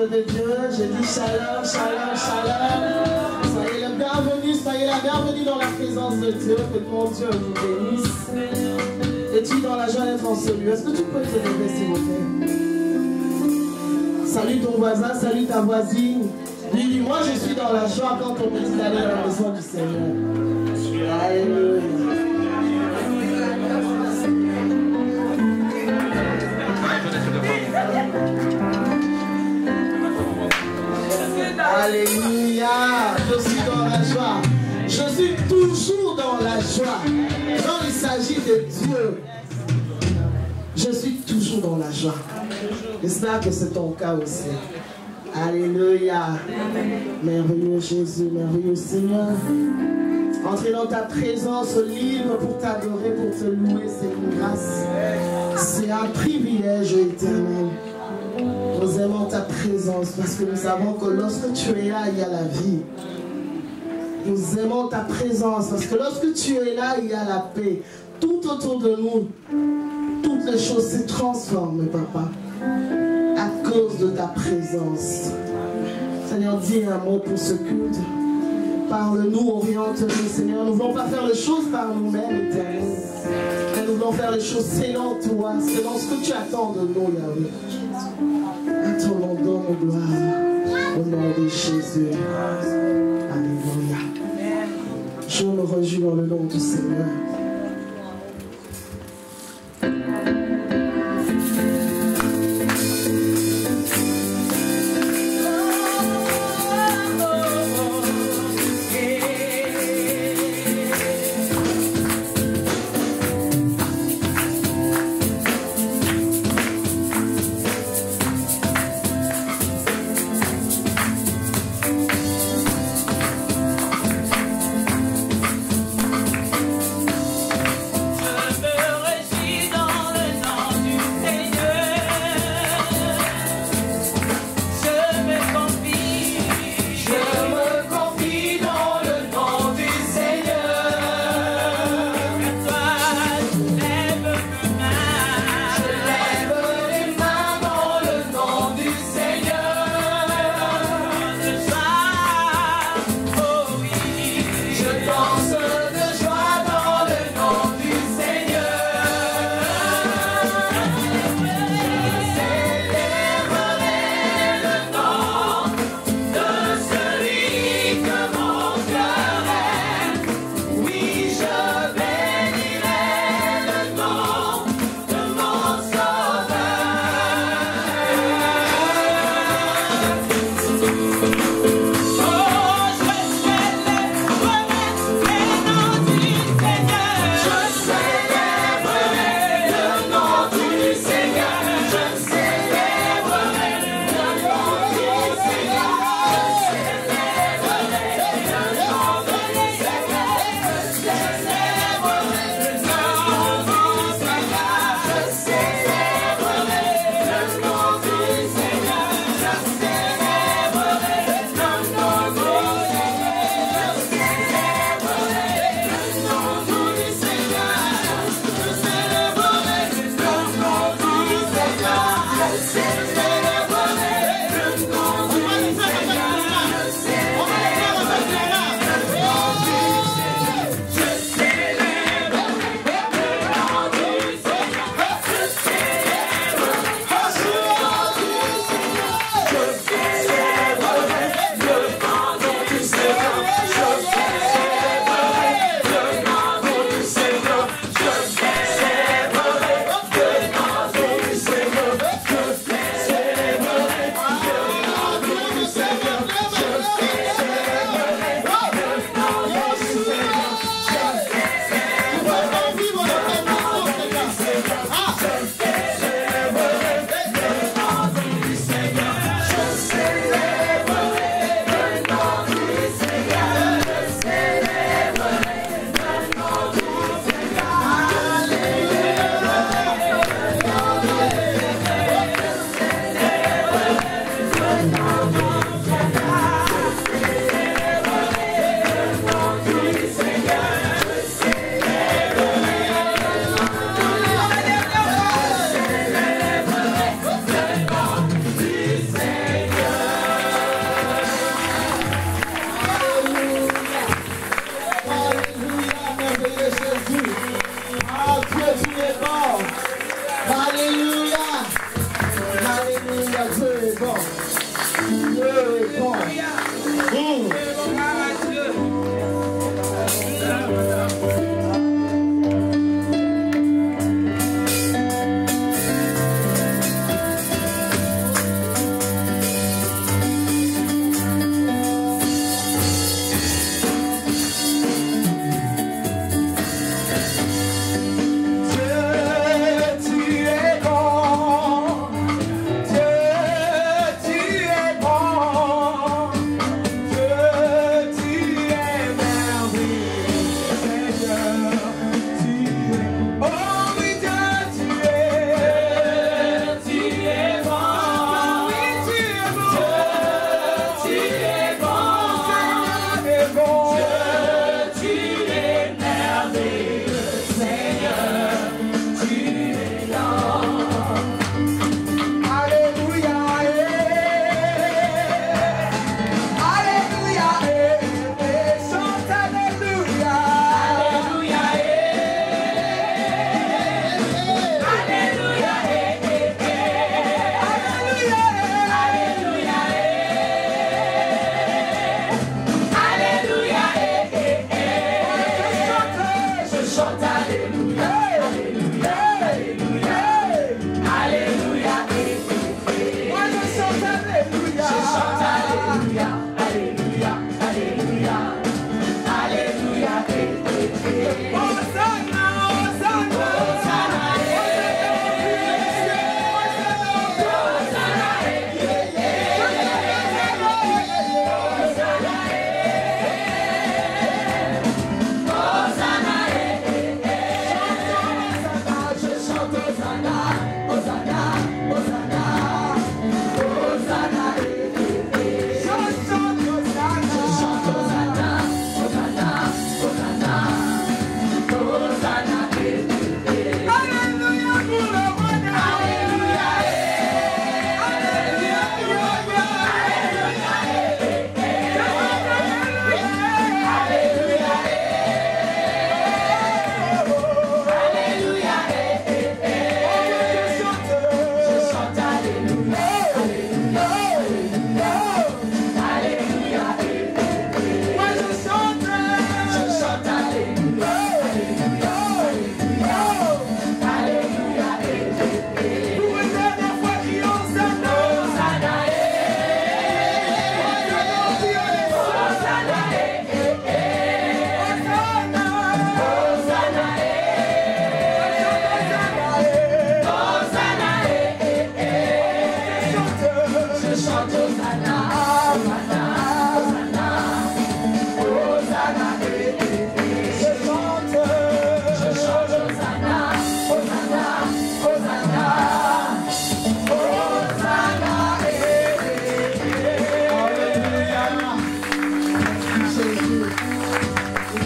peuple de Dieu, je dis shalom, shalom, shalom. Soyez la bienvenue dans la présence de Dieu, que ton Dieu vous bénisse. Es-tu dans la joie d'être en celui? Est-ce que tu peux te lever s'il vous plaît? Salue ton voisin, salue ta voisine. Dis, moi je suis dans la joie quand on me dit d'aller dans la maison du Seigneur. Alléluia. Alléluia, je suis dans la joie. Je suis toujours dans la joie. Quand il s'agit de Dieu, je suis toujours dans la joie. J'espère que c'est ton cas aussi. Alléluia. Merveilleux Jésus, merveilleux Seigneur. Entrer dans ta présence libre pour t'adorer, pour te louer, c'est une grâce. C'est un privilège éternel. Nous aimons ta présence parce que nous savons que lorsque tu es là, il y a la vie. Nous aimons ta présence parce que lorsque tu es là, il y a la paix. Tout autour de nous, toutes les choses se transforment, Papa, à cause de ta présence. Seigneur, dis un mot pour ce culte. Parle-nous, oriente-nous, Seigneur. Nous ne voulons pas faire les choses par nous-mêmes, éternel. Mais nous voulons faire les choses selon toi, selon ce que tu attends de nous, Yahweh. À ton nom, donne gloire. Au nom de Jésus. Alléluia. Je me réjouis dans le nom du Seigneur.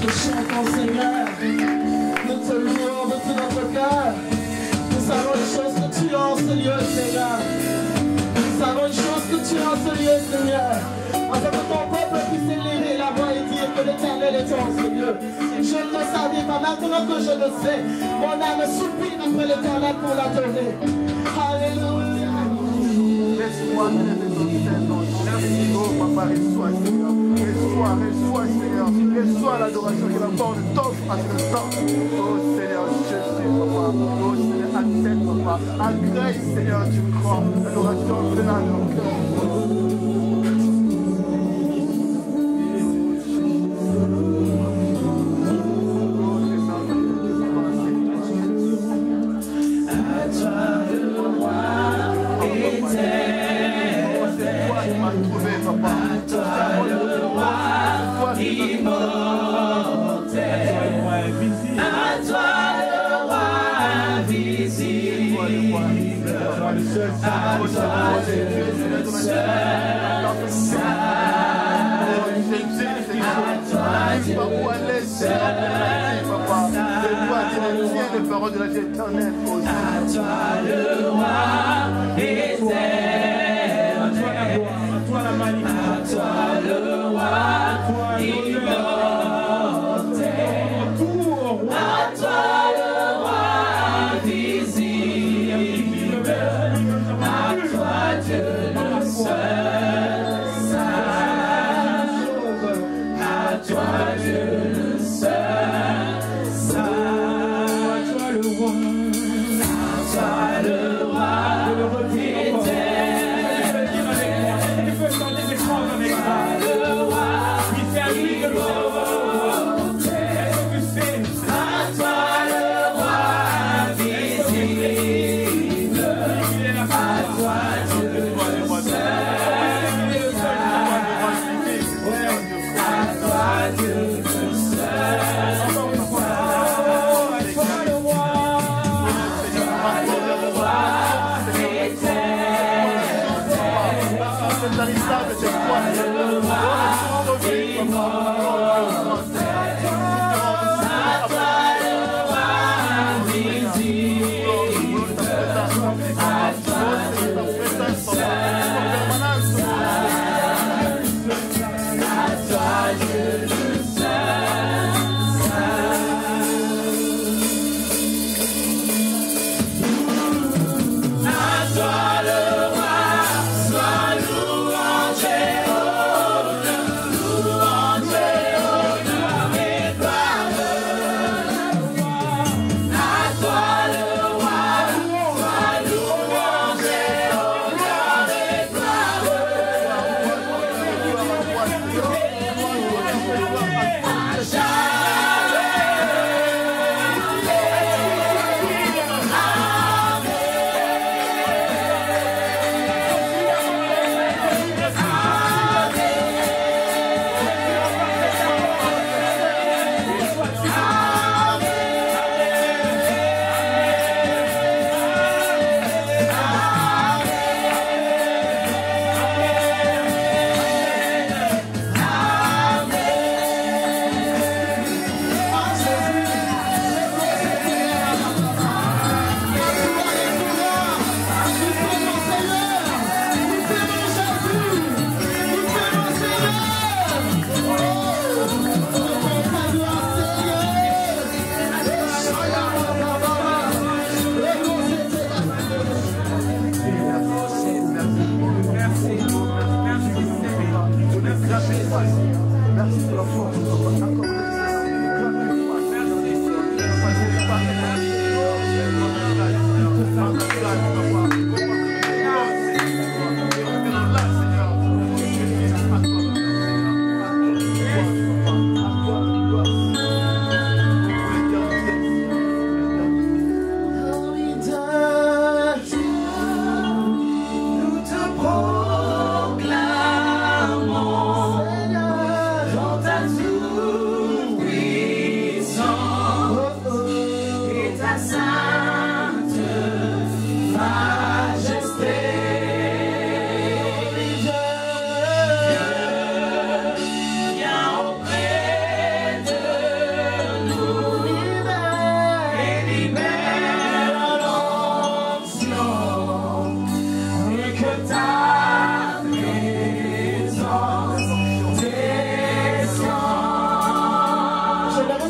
te chantons, Seigneur. Nous te louons de tout notre cœur. Nous savons les choses que tu as en ce lieu, Seigneur. Nous savons les choses que tu as en ce lieu, Seigneur. Afin que ton peuple puisse élever la voix et dire que l'Éternel est en ce lieu. Je ne le savais pas, maintenant que je le sais, mon âme soupire après l'Éternel pour l'adorer. Alléluia. Laisse-moi, oh papa, reçois, Seigneur. Reçois, Seigneur. Reçois l'adoration que la porte t'offre à ce temps. Oh Seigneur, je suis, papa. Oh Seigneur, accepte, papa. Agrée, Seigneur, tu crois. L'adoration pleine dans le cœur. Les paroles de la vie éternelle. À toi le roi éternel. À toi la magnifique. À toi le roi immortel. À toi le roi visible. À toi Dieu le seul sage. À toi Dieu le seul sage.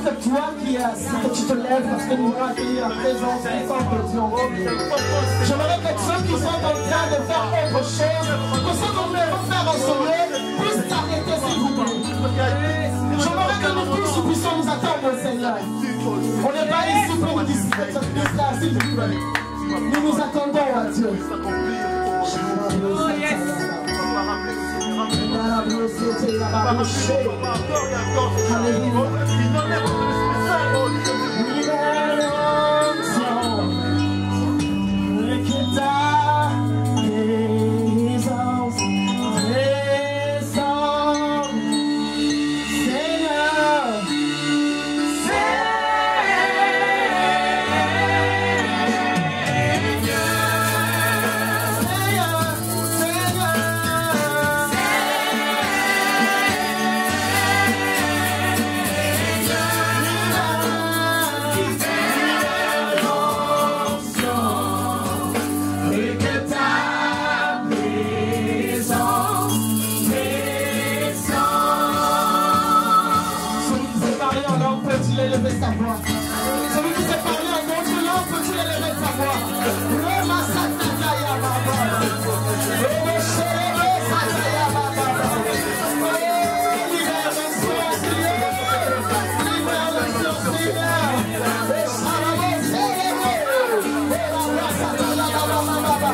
que toi qui es assis, que tu te lèves parce que nous allons accueillir la présence puissante de Dieu en Dieu. J'aimerais que ceux qui sont en train de faire autre chose, que ceux qu'on veut faire en sommeil, puissent s'arrêter s'il vous plaît. J'aimerais que nous tous puissions nous attendre au Seigneur. On n'est pas ici pour nous distraire, s'il vous plaît. Nous nous attendons à Dieu. Celui qui s'est parlé en notre langue, peux-tu élever sa voix? Roma Sataya Baba. Roma Shere Sataya Baba. Libère le sorcier. Libère le sorcier. Et Sarabo Serebo. Et la voix Sataya Baba.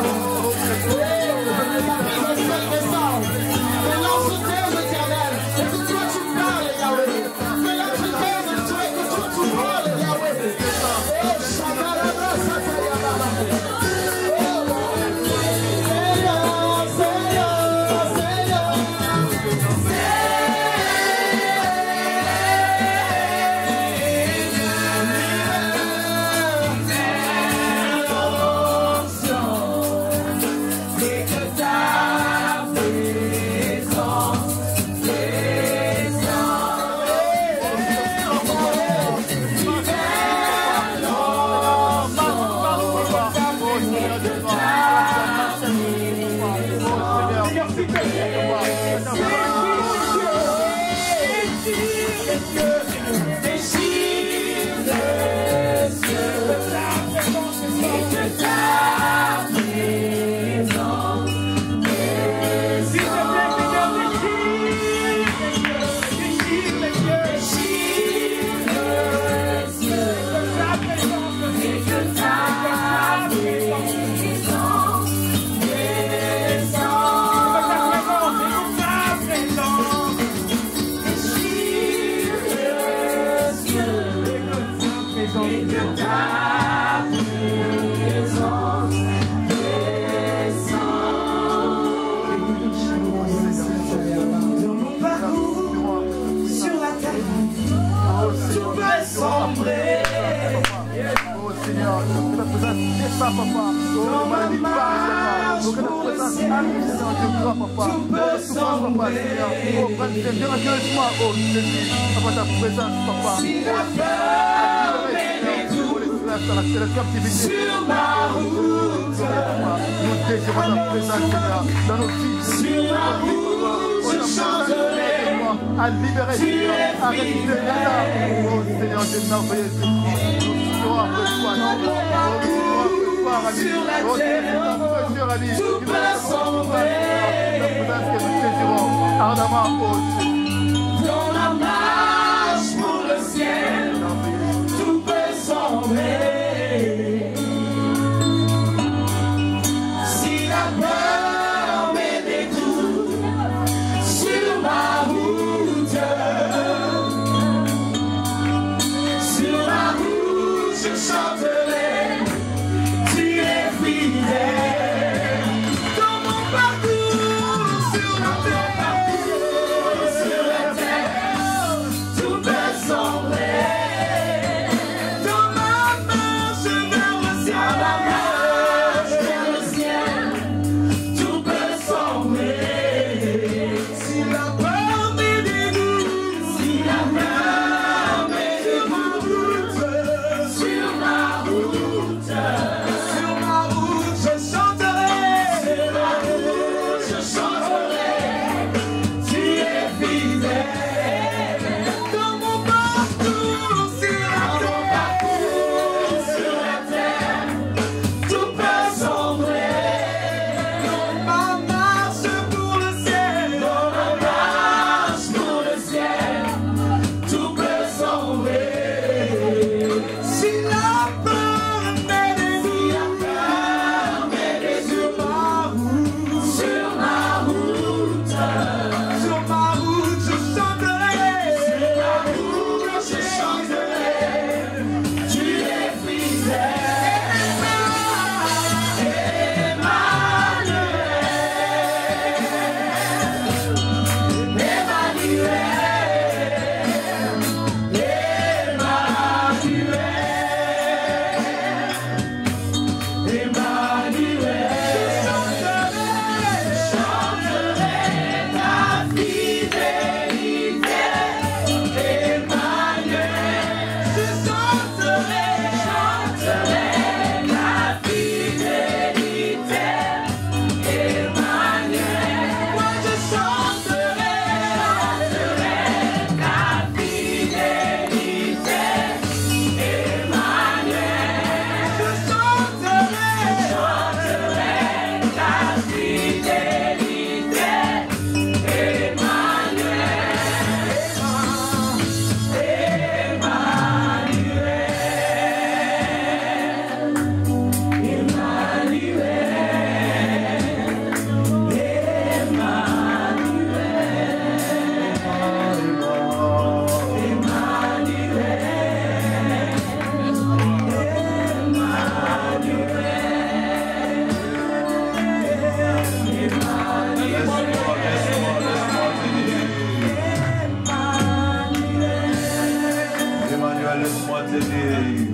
Lance-toi, l'Éternel. Et que toi tu parles, Yahweh. Que là tu donnes, tu es que toi tu parles, Yahweh. Oh, Shabarabra Sataya Baba. Sur ma route, nous désirons ta présence, Seigneur, dans nos vies. Sur ma route, je chanterai à libérer, Seigneur, à résister l'État. Oh Seigneur, Dieu merveilleux, nous serons après toi, sur la terre, tout peut sombrer. La présence que nous désirons ardemment, oh Dieu. Dans la marche pour le ciel, tout peut sombrer. Si la peur me détourne sur ma route, je chanterai, tu es fidèle. Dans mon parcours, sur la terre, laisse-moi te dire.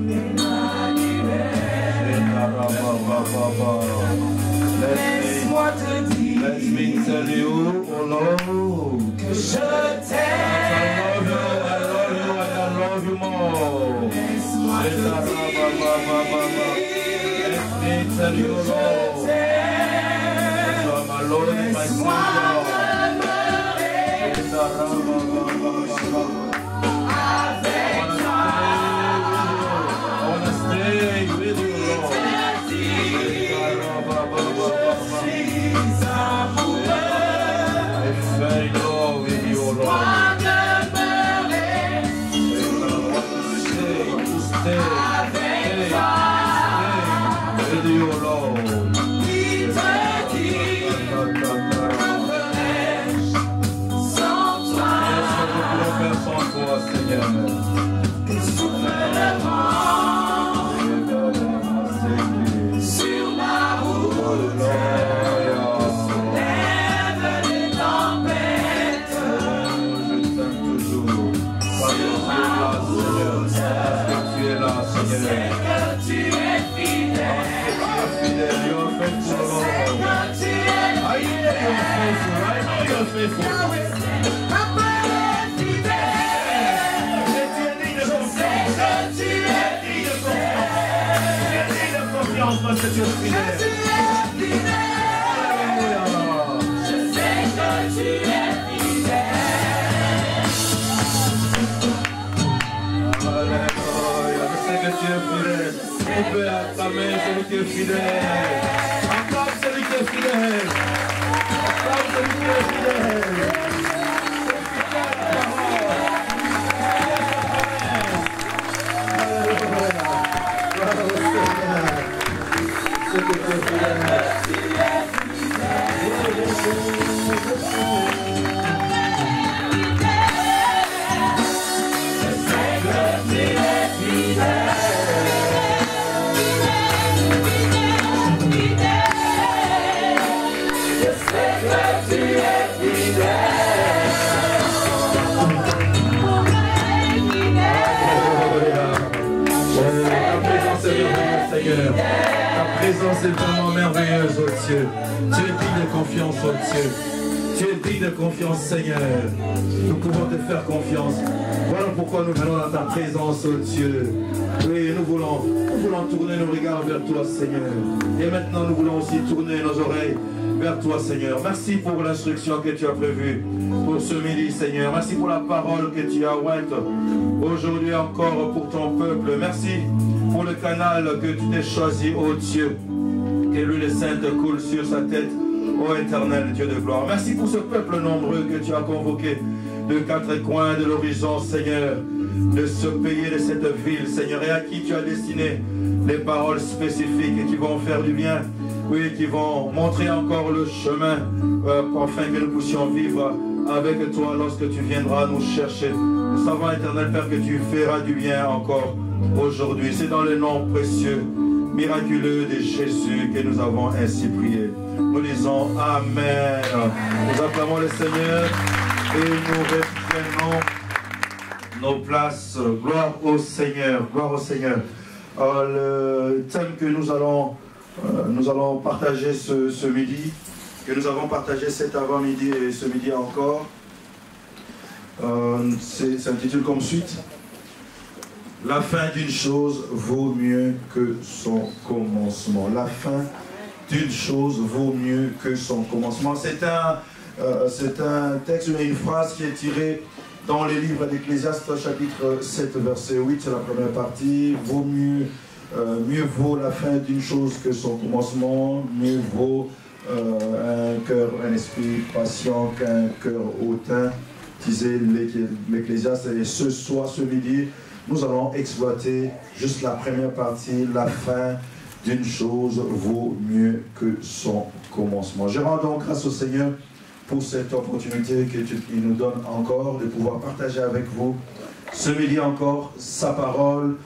Let me tell you, oh Lord, que je t'aime. I love you more. Let me tell you, Lord, you are my Lord and my Savior. I want to stay with you, Lord. I fell in love with you, Lord. Stay with you, Lord. Parce que tu es fidèle. Je sais que tu es fidèle. Alléluia. Je sais que tu es fidèle. On peut acclamer celui qui est fidèle. Acclame celui qui est fidèle. Acclame celui qui est fidèle. Ta présence est vraiment merveilleuse, oh Dieu. Tu es digne de confiance, oh Dieu. Tu es digne de confiance, Seigneur. Nous pouvons te faire confiance. Voilà pourquoi nous venons dans ta présence, oh Dieu. Oui, nous voulons tourner nos regards vers toi, Seigneur. Et maintenant, nous voulons aussi tourner nos oreilles vers toi, Seigneur. Merci pour l'instruction que tu as prévue pour ce midi, Seigneur. Merci pour la parole que tu as ointe aujourd'hui encore pour ton peuple. Merci pour le canal que tu t'es choisi, ô Dieu. Que l'huile sainte coule sur sa tête, ô éternel Dieu de gloire. Merci pour ce peuple nombreux que tu as convoqué de quatre coins de l'horizon, Seigneur, de ce pays, de cette ville, Seigneur, et à qui tu as destiné les paroles spécifiques qui vont faire du bien, oui, qui vont montrer encore le chemin afin que nous puissions vivre avec toi lorsque tu viendras nous chercher. Nous savons, éternel Père, que tu feras du bien encore aujourd'hui. C'est dans le nom précieux, miraculeux de Jésus que nous avons ainsi prié. Nous disons Amen. Nous acclamons le Seigneur et nous reprenons nos places. Gloire au Seigneur. Gloire au Seigneur. Le thème que nous allons partager ce midi, que nous avons partagé cet avant-midi et ce midi encore, s'intitule comme suite: la fin d'une chose vaut mieux que son commencement. La fin d'une chose vaut mieux que son commencement. C'est un texte, une phrase qui est tirée dans les livres d'Ecclésiaste, chapitre 7, verset 8, c'est la première partie. Mieux vaut la fin d'une chose que son commencement, mieux vaut un esprit patient qu'un cœur hautain, disait l'Ecclésiaste. Et ce midi, nous allons exploiter juste la première partie: la fin d'une chose vaut mieux que son commencement. Je rends donc grâce au Seigneur pour cette opportunité qu'il nous donne encore de pouvoir partager avec vous ce midi encore sa parole,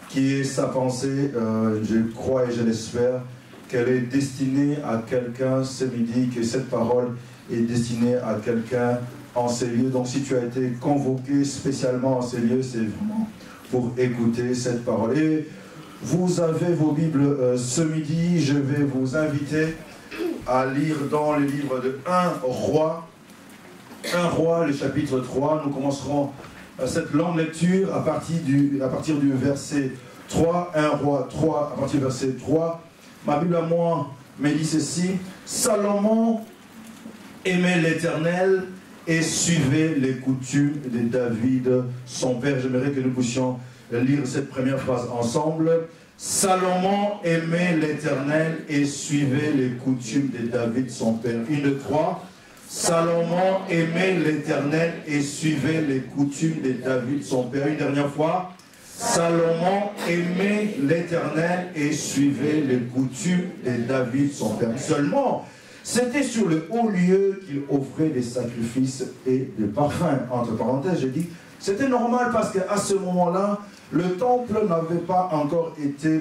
qui est sa pensée. Je crois et je l'espère qu'elle est destinée à quelqu'un ce midi, que cette parole est destinée à quelqu'un en ces lieux. Donc si tu as été convoqué spécialement en ces lieux, c'est vraiment pour écouter cette parole. Et vous avez vos Bibles ce midi. Je vais vous inviter à lire dans le livre de 1 Roi, le chapitre 3. Nous commencerons cette longue lecture à partir du verset 3, 1 Roi 3, à partir du verset 3. Ma Bible à moi me dit ceci: Salomon aimait l'Éternel et suivait les coutumes de David, son père. J'aimerais que nous puissions lire cette première phrase ensemble. Salomon aimait l'Éternel et suivait les coutumes de David, son père. 1, 2, 3. Salomon aimait l'Éternel et suivait les coutumes de David, son père. Une dernière fois. Salomon aimait l'Éternel et suivait les coutumes de David, son père. Seulement, c'était sur le haut lieu qu'il offrait des sacrifices et des parfums. Entre parenthèses, je dis, c'était normal parce qu'à ce moment-là, le temple n'avait pas encore été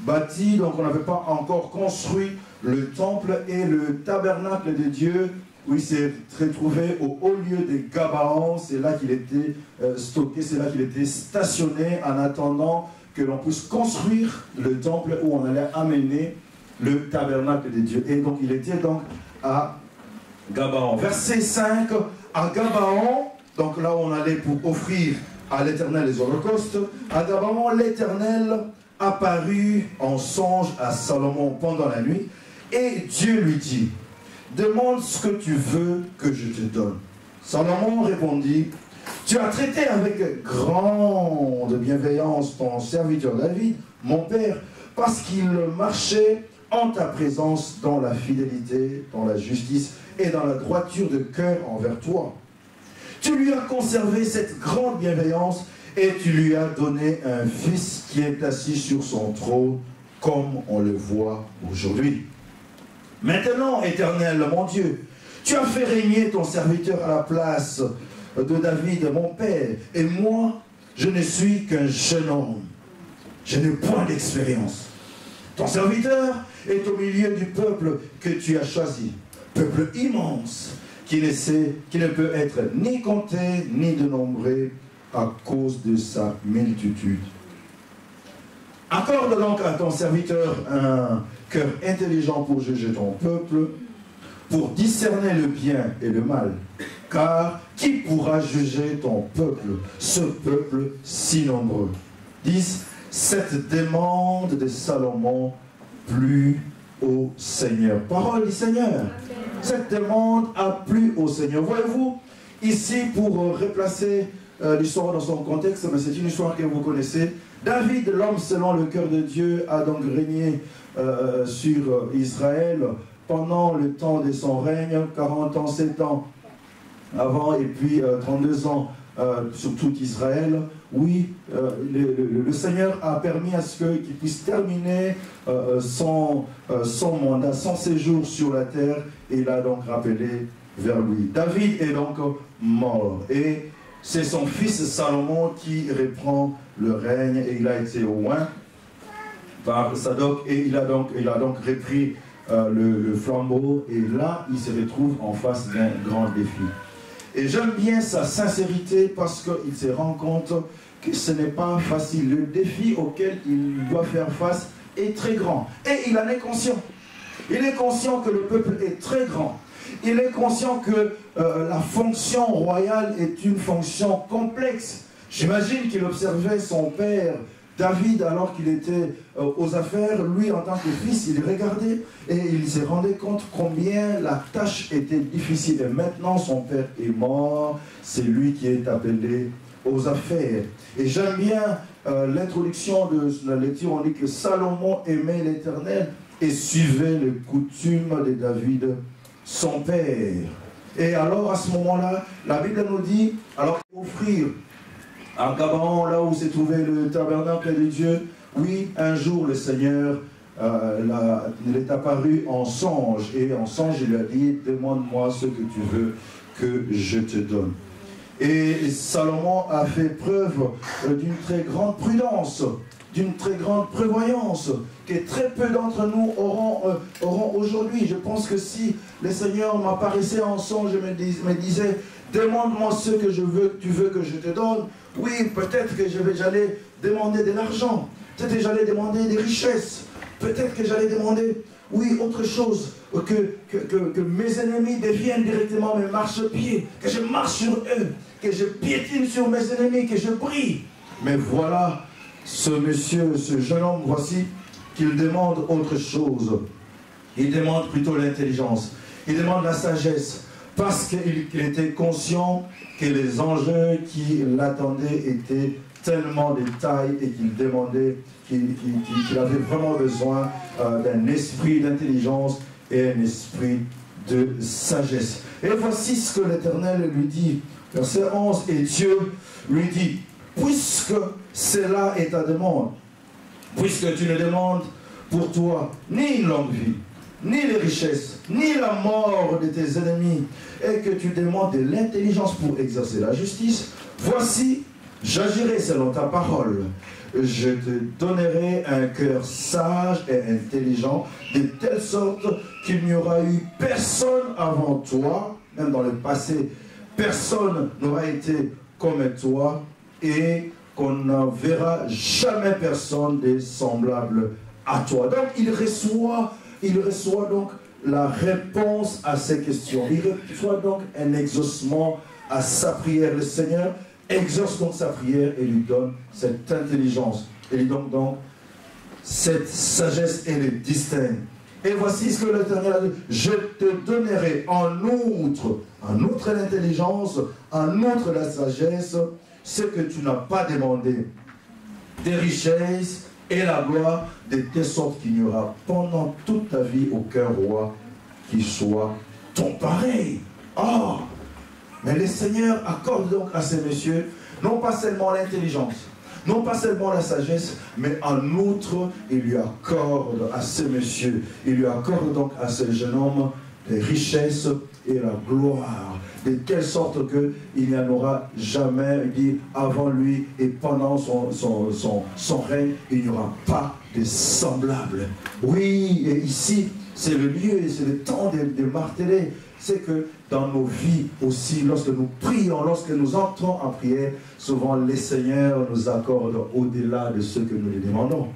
bâti, donc on n'avait pas encore construit le temple, et le tabernacle de Dieu, oui, s'est retrouvé au haut lieu des Gabaon. C'est là qu'il était stocké, c'est là qu'il était stationné en attendant que l'on puisse construire le temple où on allait amener le tabernacle de Dieu. Et donc il était donc à Gabaon. Verset 5, à Gabaon, donc là où on allait pour offrir à l'Éternel les holocaustes, à Gabaon, l'Éternel apparut en songe à Salomon pendant la nuit, et Dieu lui dit: demande ce que tu veux que je te donne. Salomon répondit: tu as traité avec grande bienveillance ton serviteur David, mon père, parce qu'il marchait en ta présence dans la fidélité, dans la justice et dans la droiture de cœur envers toi. Tu lui as conservé cette grande bienveillance et tu lui as donné un fils qui est assis sur son trône, comme on le voit aujourd'hui. Maintenant, Éternel, mon Dieu, tu as fait régner ton serviteur à la place de David, mon père, et moi, je ne suis qu'un jeune homme. Je n'ai point d'expérience. Ton serviteur est au milieu du peuple que tu as choisi, peuple immense, qui ne peut être ni compté ni dénombré à cause de sa multitude. Accorde donc à ton serviteur un cœur intelligent pour juger ton peuple, pour discerner le bien et le mal. Car qui pourra juger ton peuple, ce peuple si nombreux? 10. Cette demande de Salomon plut au Seigneur. Parole du Seigneur. Cette demande a plu au Seigneur. Voyez-vous, ici, pour replacer l'histoire dans son contexte, mais c'est une histoire que vous connaissez. David, l'homme selon le cœur de Dieu, a donc régné sur Israël pendant le temps de son règne, 40 ans, 7 ans avant, et puis 32 ans sur tout Israël. Oui, le Seigneur a permis à ce qu'il puisse terminer son mandat, son séjour sur la terre, et il a donc rappelé vers lui. David est donc mort, et c'est son fils Salomon qui reprend le règne, et il a été oint par Sadoc, et il a donc repris le flambeau, et là il se retrouve en face d'un grand défi. Et j'aime bien sa sincérité parce qu'il se rend compte que ce n'est pas facile. Le défi auquel il doit faire face est très grand. Et il en est conscient. Il est conscient que le peuple est très grand. Il est conscient que la fonction royale est une fonction complexe. J'imagine qu'il observait son père David, alors qu'il était aux affaires, lui en tant que fils, il regardait et il se rendait compte combien la tâche était difficile. Et maintenant, son père est mort, c'est lui qui est appelé aux affaires. Et j'aime bien l'introduction de la lecture. On dit que Salomon aimait l'Éternel et suivait les coutumes de David, son père. Et alors, à ce moment-là, la Bible nous dit, alors offrir à Gabaon, là où s'est trouvé le tabernacle de Dieu, oui, un jour le Seigneur il est apparu en songe, et en songe il a dit: demande-moi ce que tu veux que je te donne. Et Salomon a fait preuve d'une très grande prudence, d'une très grande prévoyance, que très peu d'entre nous auront aujourd'hui. Je pense que si le Seigneur m'apparaissait en songe et me disait: Demande-moi ce que tu veux que je te donne. Oui, peut-être que j'allais demander de l'argent. Peut-être que j'allais demander des richesses. Peut-être que j'allais demander, oui, autre chose. Que mes ennemis deviennent directement mes marchepieds. Que je marche sur eux. Que je piétine sur mes ennemis. Que je brille. Mais voilà, ce monsieur, ce jeune homme, voici, qu'il demande autre chose. Il demande plutôt l'intelligence. Il demande la sagesse. Parce qu'il était conscient que les enjeux qui l'attendaient étaient tellement de taille et qu'il demandait, qu'il avait vraiment besoin d'un esprit d'intelligence et un esprit de sagesse. Et voici ce que l'Éternel lui dit. Verset 11, et Dieu lui dit, puisque cela est ta demande, puisque tu ne demandes pour toi ni une longue vie, ni les richesses, ni la mort de tes ennemis, et que tu demandes de l'intelligence pour exercer la justice, voici, j'agirai selon ta parole. Je te donnerai un cœur sage et intelligent, de telle sorte qu'il n'y aura eu personne avant toi, même dans le passé, personne n'aura été comme toi, et qu'on ne verra jamais personne de semblable à toi. Donc il reçoit donc la réponse à ces questions. Il reçoit donc un exaucement à sa prière. Le Seigneur exauce donc sa prière et lui donne cette intelligence. Et lui donne donc cette sagesse et le distingue. Et voici ce que l'Éternel a dit. Je te donnerai en outre l'intelligence, en outre la sagesse, ce que tu n'as pas demandé. Des richesses et la gloire, de telle sorte qu'il n'y aura pendant toute ta vie aucun roi qui soit ton pareil. Oh! Mais le Seigneur accorde donc à ces messieurs, non pas seulement l'intelligence, non pas seulement la sagesse, mais en outre, il lui accorde à ces messieurs, il lui accorde donc à ce jeune homme les richesses et la gloire, de telle sorte qu'il n'y en aura jamais, il dit, avant lui et pendant son règne, il n'y aura pas de semblable. Oui, et ici, c'est le lieu, c'est le temps de marteler. C'est que dans nos vies aussi, lorsque nous prions, lorsque nous entrons en prière, souvent les seigneurs nous accordent au-delà de ce que nous lui demandons.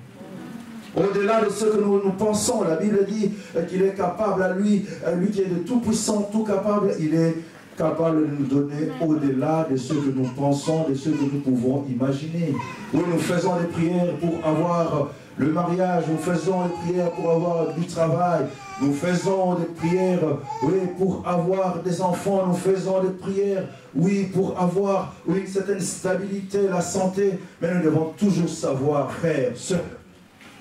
Au-delà de ce que nous pensons, la Bible dit qu'il est capable à lui qui est de tout puissant, tout capable, il est capable de nous donner au-delà de ce que nous pensons, de ce que nous pouvons imaginer. Oui, nous faisons des prières pour avoir le mariage, nous faisons des prières pour avoir du travail, nous faisons des prières, oui, pour avoir des enfants, nous faisons des prières, oui, pour avoir, oui, une certaine stabilité, la santé, mais nous devons toujours savoir, frères, sœurs,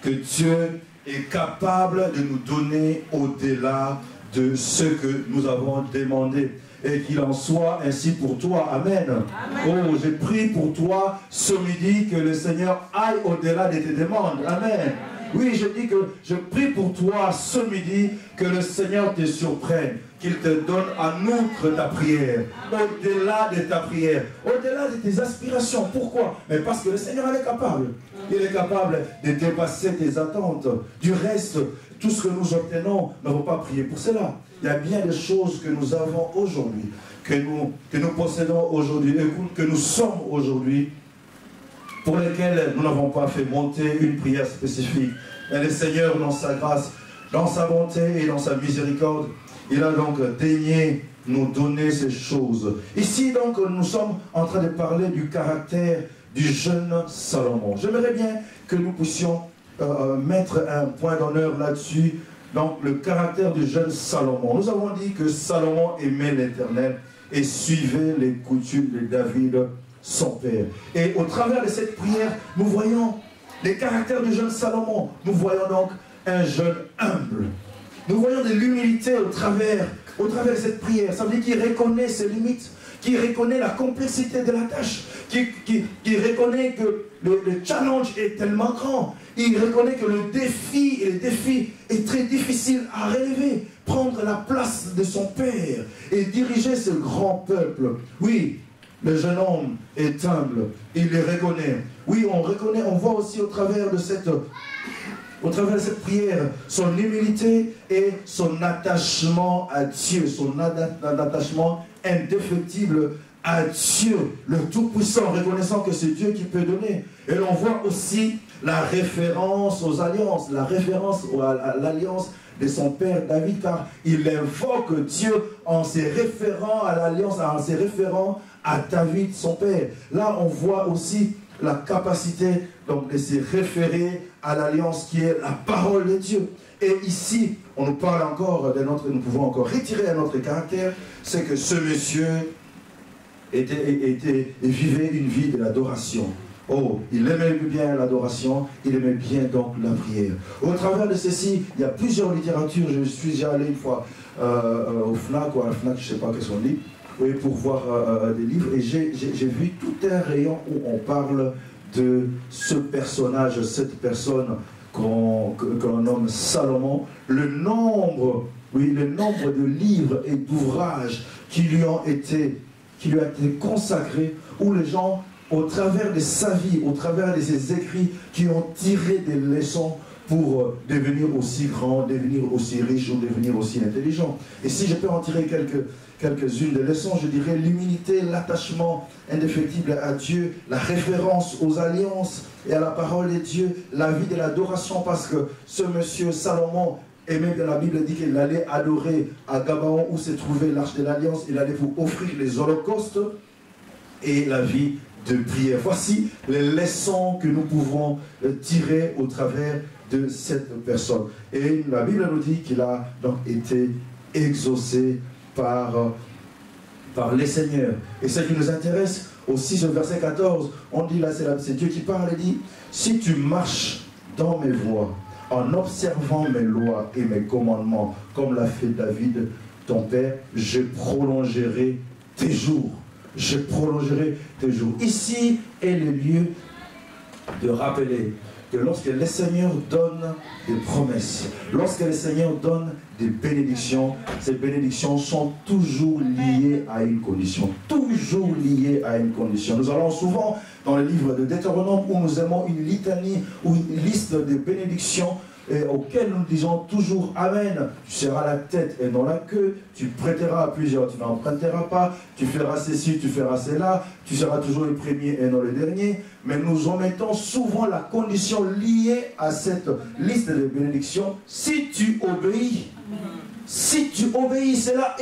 que Dieu est capable de nous donner au-delà de ce que nous avons demandé. Et qu'il en soit ainsi pour toi. Amen. Amen. Oh, j'ai prié pour toi ce midi que le Seigneur aille au-delà de tes demandes. Amen. Oui, je dis que je prie pour toi ce midi que le Seigneur te surprenne, qu'il te donne en outre ta prière, au-delà de ta prière, au-delà de tes aspirations. Pourquoi? Mais parce que le Seigneur est capable. Il est capable de dépasser tes attentes. Du reste, tout ce que nous obtenons, nous n'avons pas prié pour cela. Il y a bien des choses que nous avons aujourd'hui, que nous possédons aujourd'hui, que nous sommes aujourd'hui, pour lesquelles nous n'avons pas fait monter une prière spécifique. Mais le Seigneur, dans sa grâce, dans sa bonté et dans sa miséricorde, il a donc daigné nous donner ces choses. Ici, donc, nous sommes en train de parler du caractère du jeune Salomon. J'aimerais bien que nous puissions mettre un point d'honneur là-dessus. Donc, le caractère du jeune Salomon. Nous avons dit que Salomon aimait l'Éternel et suivait les coutumes de David, son père. Et au travers de cette prière, nous voyons les caractères du jeune Salomon. Nous voyons donc un jeune humble. Nous voyons de l'humilité au travers de cette prière. Ça veut dire qu'il reconnaît ses limites, qu'il reconnaît la complexité de la tâche, qu'il reconnaît que le challenge est tellement grand. Il reconnaît que le défi est très difficile à relever. Prendre la place de son père et diriger ce grand peuple. Oui, le jeune homme est humble. Il le reconnaît. Oui, on reconnaît, on voit aussi au travers de cette prière, son humilité et son attachement à Dieu, son attachement indéfectible à Dieu, le Tout-Puissant, reconnaissant que c'est Dieu qui peut donner. Et l'on voit aussi la référence aux alliances, la référence à l'alliance de son père David, car il invoque Dieu en se référant à l'alliance, en se référant à David, son père. Là, on voit aussi la capacité donc, de se référer à l'alliance qui est la parole de Dieu. Et ici, on nous parle encore de notre, nous pouvons encore retirer à notre caractère, c'est que ce monsieur vivait une vie de l'adoration. Oh, il aimait bien l'adoration, il aimait bien donc la prière. Au travers de ceci, il y a plusieurs littératures. Je suis déjà allé une fois au FNAC, ou à la FNAC, je ne sais pas qu'est-ce qu'on dit, oui, pour voir des livres. Et j'ai vu tout un rayon où on parle de ce personnage, cette personne qu'on nomme Salomon. Le nombre de livres et d'ouvrages qui lui ont été consacrés, où les gens, au travers de sa vie, au travers de ses écrits, qui ont tiré des leçons pour devenir aussi grand, devenir aussi riche ou devenir aussi intelligent. Et si je peux en tirer quelques-unes des leçons, je dirais l'humilité, l'attachement indéfectible à Dieu, la référence aux alliances et à la parole de Dieu, la vie de l'adoration, parce que ce monsieur Salomon, et même la Bible dit qu'il allait adorer à Gabaon où se trouvait l'arche de l'Alliance, il allait pour offrir les holocaustes et la vie de prière. Voici les leçons que nous pouvons tirer au travers de cette personne. Et la Bible nous dit qu'il a donc été exaucé par les seigneurs. Et ce qui nous intéresse aussi, ce verset 14, on dit là, c'est Dieu qui parle et dit, si tu marches dans mes voies, en observant mes lois et mes commandements, comme l'a fait David, ton père, je prolongerai tes jours. Je prolongerai tes jours. Ici est le lieu de rappeler que lorsque le Seigneur donne des promesses, lorsque le Seigneur donne des bénédictions, ces bénédictions sont toujours liées à une condition. Toujours liées à une condition. Nous allons souvent dans le livre de Deutéronome où nous aimons une litanie ou une liste de bénédictions auxquelles nous disons toujours Amen. Tu seras la tête et non la queue, tu prêteras à plusieurs, tu n'emprunteras pas, tu feras ceci, tu feras cela, tu seras toujours le premier et non le dernier. Mais nous omettons souvent la condition liée à cette liste de bénédictions. Si tu obéis, si tu obéis, cela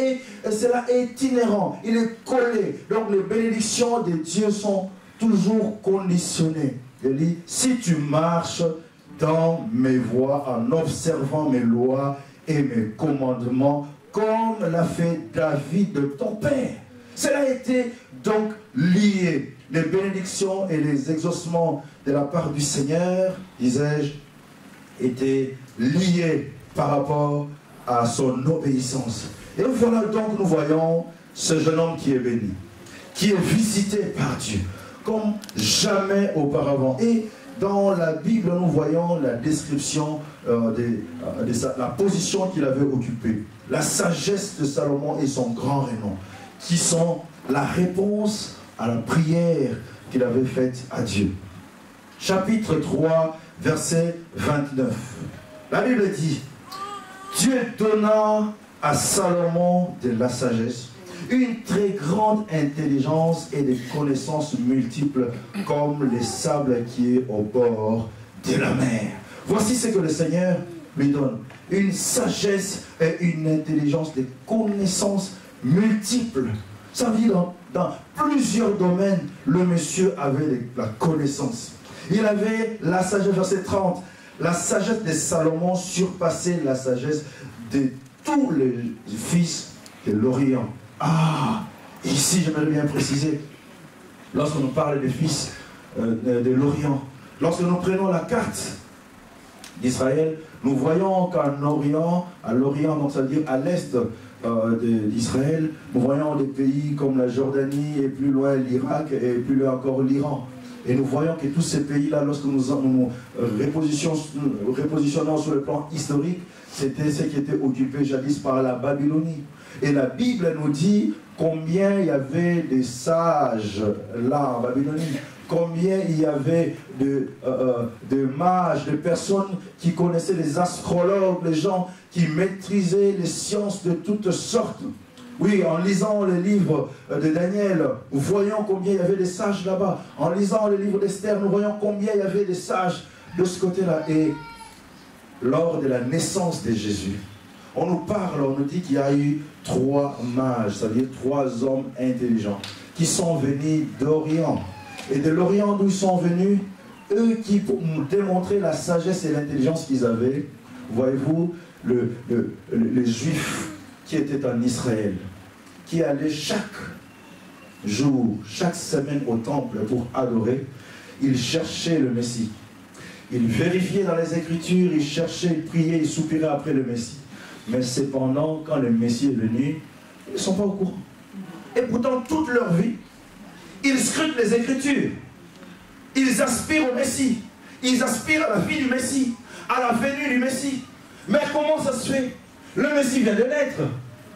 est inhérent, il est collé. Donc les bénédictions de Dieu sont toujours conditionnées. Il dit, si tu marches dans mes voies, en observant mes lois et mes commandements, comme l'a fait David de ton père. Cela a été donc lié. Les bénédictions et les exaucements de la part du Seigneur, disais-je, étaient liés par rapport à son obéissance. Et voilà donc nous voyons ce jeune homme qui est béni, qui est visité par Dieu, comme jamais auparavant. Et dans la Bible, nous voyons la description de la position qu'il avait occupée, la sagesse de Salomon et son grand renom, qui sont la réponse à la prière qu'il avait faite à Dieu. Chapitre 3, verset 29. La Bible dit, Dieu donna à Salomon de la sagesse, une très grande intelligence et des connaissances multiples comme les sables qui est au bord de la mer. Voici ce que le Seigneur lui donne. Une sagesse et une intelligence, des connaissances multiples. Ça veut dire dans plusieurs domaines, le monsieur avait la connaissance. Il avait la sagesse, verset 30. La sagesse de Salomon surpassait la sagesse de tous les fils de l'Orient. Ah, ici j'aimerais bien préciser, lorsque nous parlons des fils de l'Orient, lorsque nous prenons la carte d'Israël, nous voyons qu'en Orient, à l'Orient, donc ça veut dire à l'est d'Israël, nous voyons des pays comme la Jordanie et plus loin l'Irak et plus loin encore l'Iran. Et nous voyons que tous ces pays-là, lorsque nous repositionnons sur le plan historique, c'était ce qui était occupé jadis par la Babylonie. Et la Bible nous dit combien il y avait de sages là en Babylonie, combien il y avait de mages, de personnes qui connaissaient les astrologues, les gens qui maîtrisaient les sciences de toutes sortes. Oui, en lisant le livre de Daniel, nous voyons combien il y avait des sages là-bas. En lisant le livre d'Esther, nous voyons combien il y avait des sages de ce côté-là. Et lors de la naissance de Jésus, on nous parle, on nous dit qu'il y a eu 3 mages, c'est-à-dire 3 hommes intelligents, qui sont venus d'Orient. Et de l'Orient d'où ils sont venus, eux qui, pour nous démontrer la sagesse et l'intelligence qu'ils avaient, voyez-vous, les Juifs qui étaient en Israël, qui allaient chaque jour, chaque semaine au temple pour adorer, ils cherchaient le Messie. Ils vérifiaient dans les Écritures, ils cherchaient, ils priaient, ils soupiraient après le Messie. Mais cependant, quand le Messie est venu, ils ne sont pas au courant. Et pourtant, toute leur vie, ils scrutent les Écritures. Ils aspirent au Messie. Ils aspirent à la vie du Messie, à la venue du Messie. Mais comment ça se fait? Le Messie vient de naître,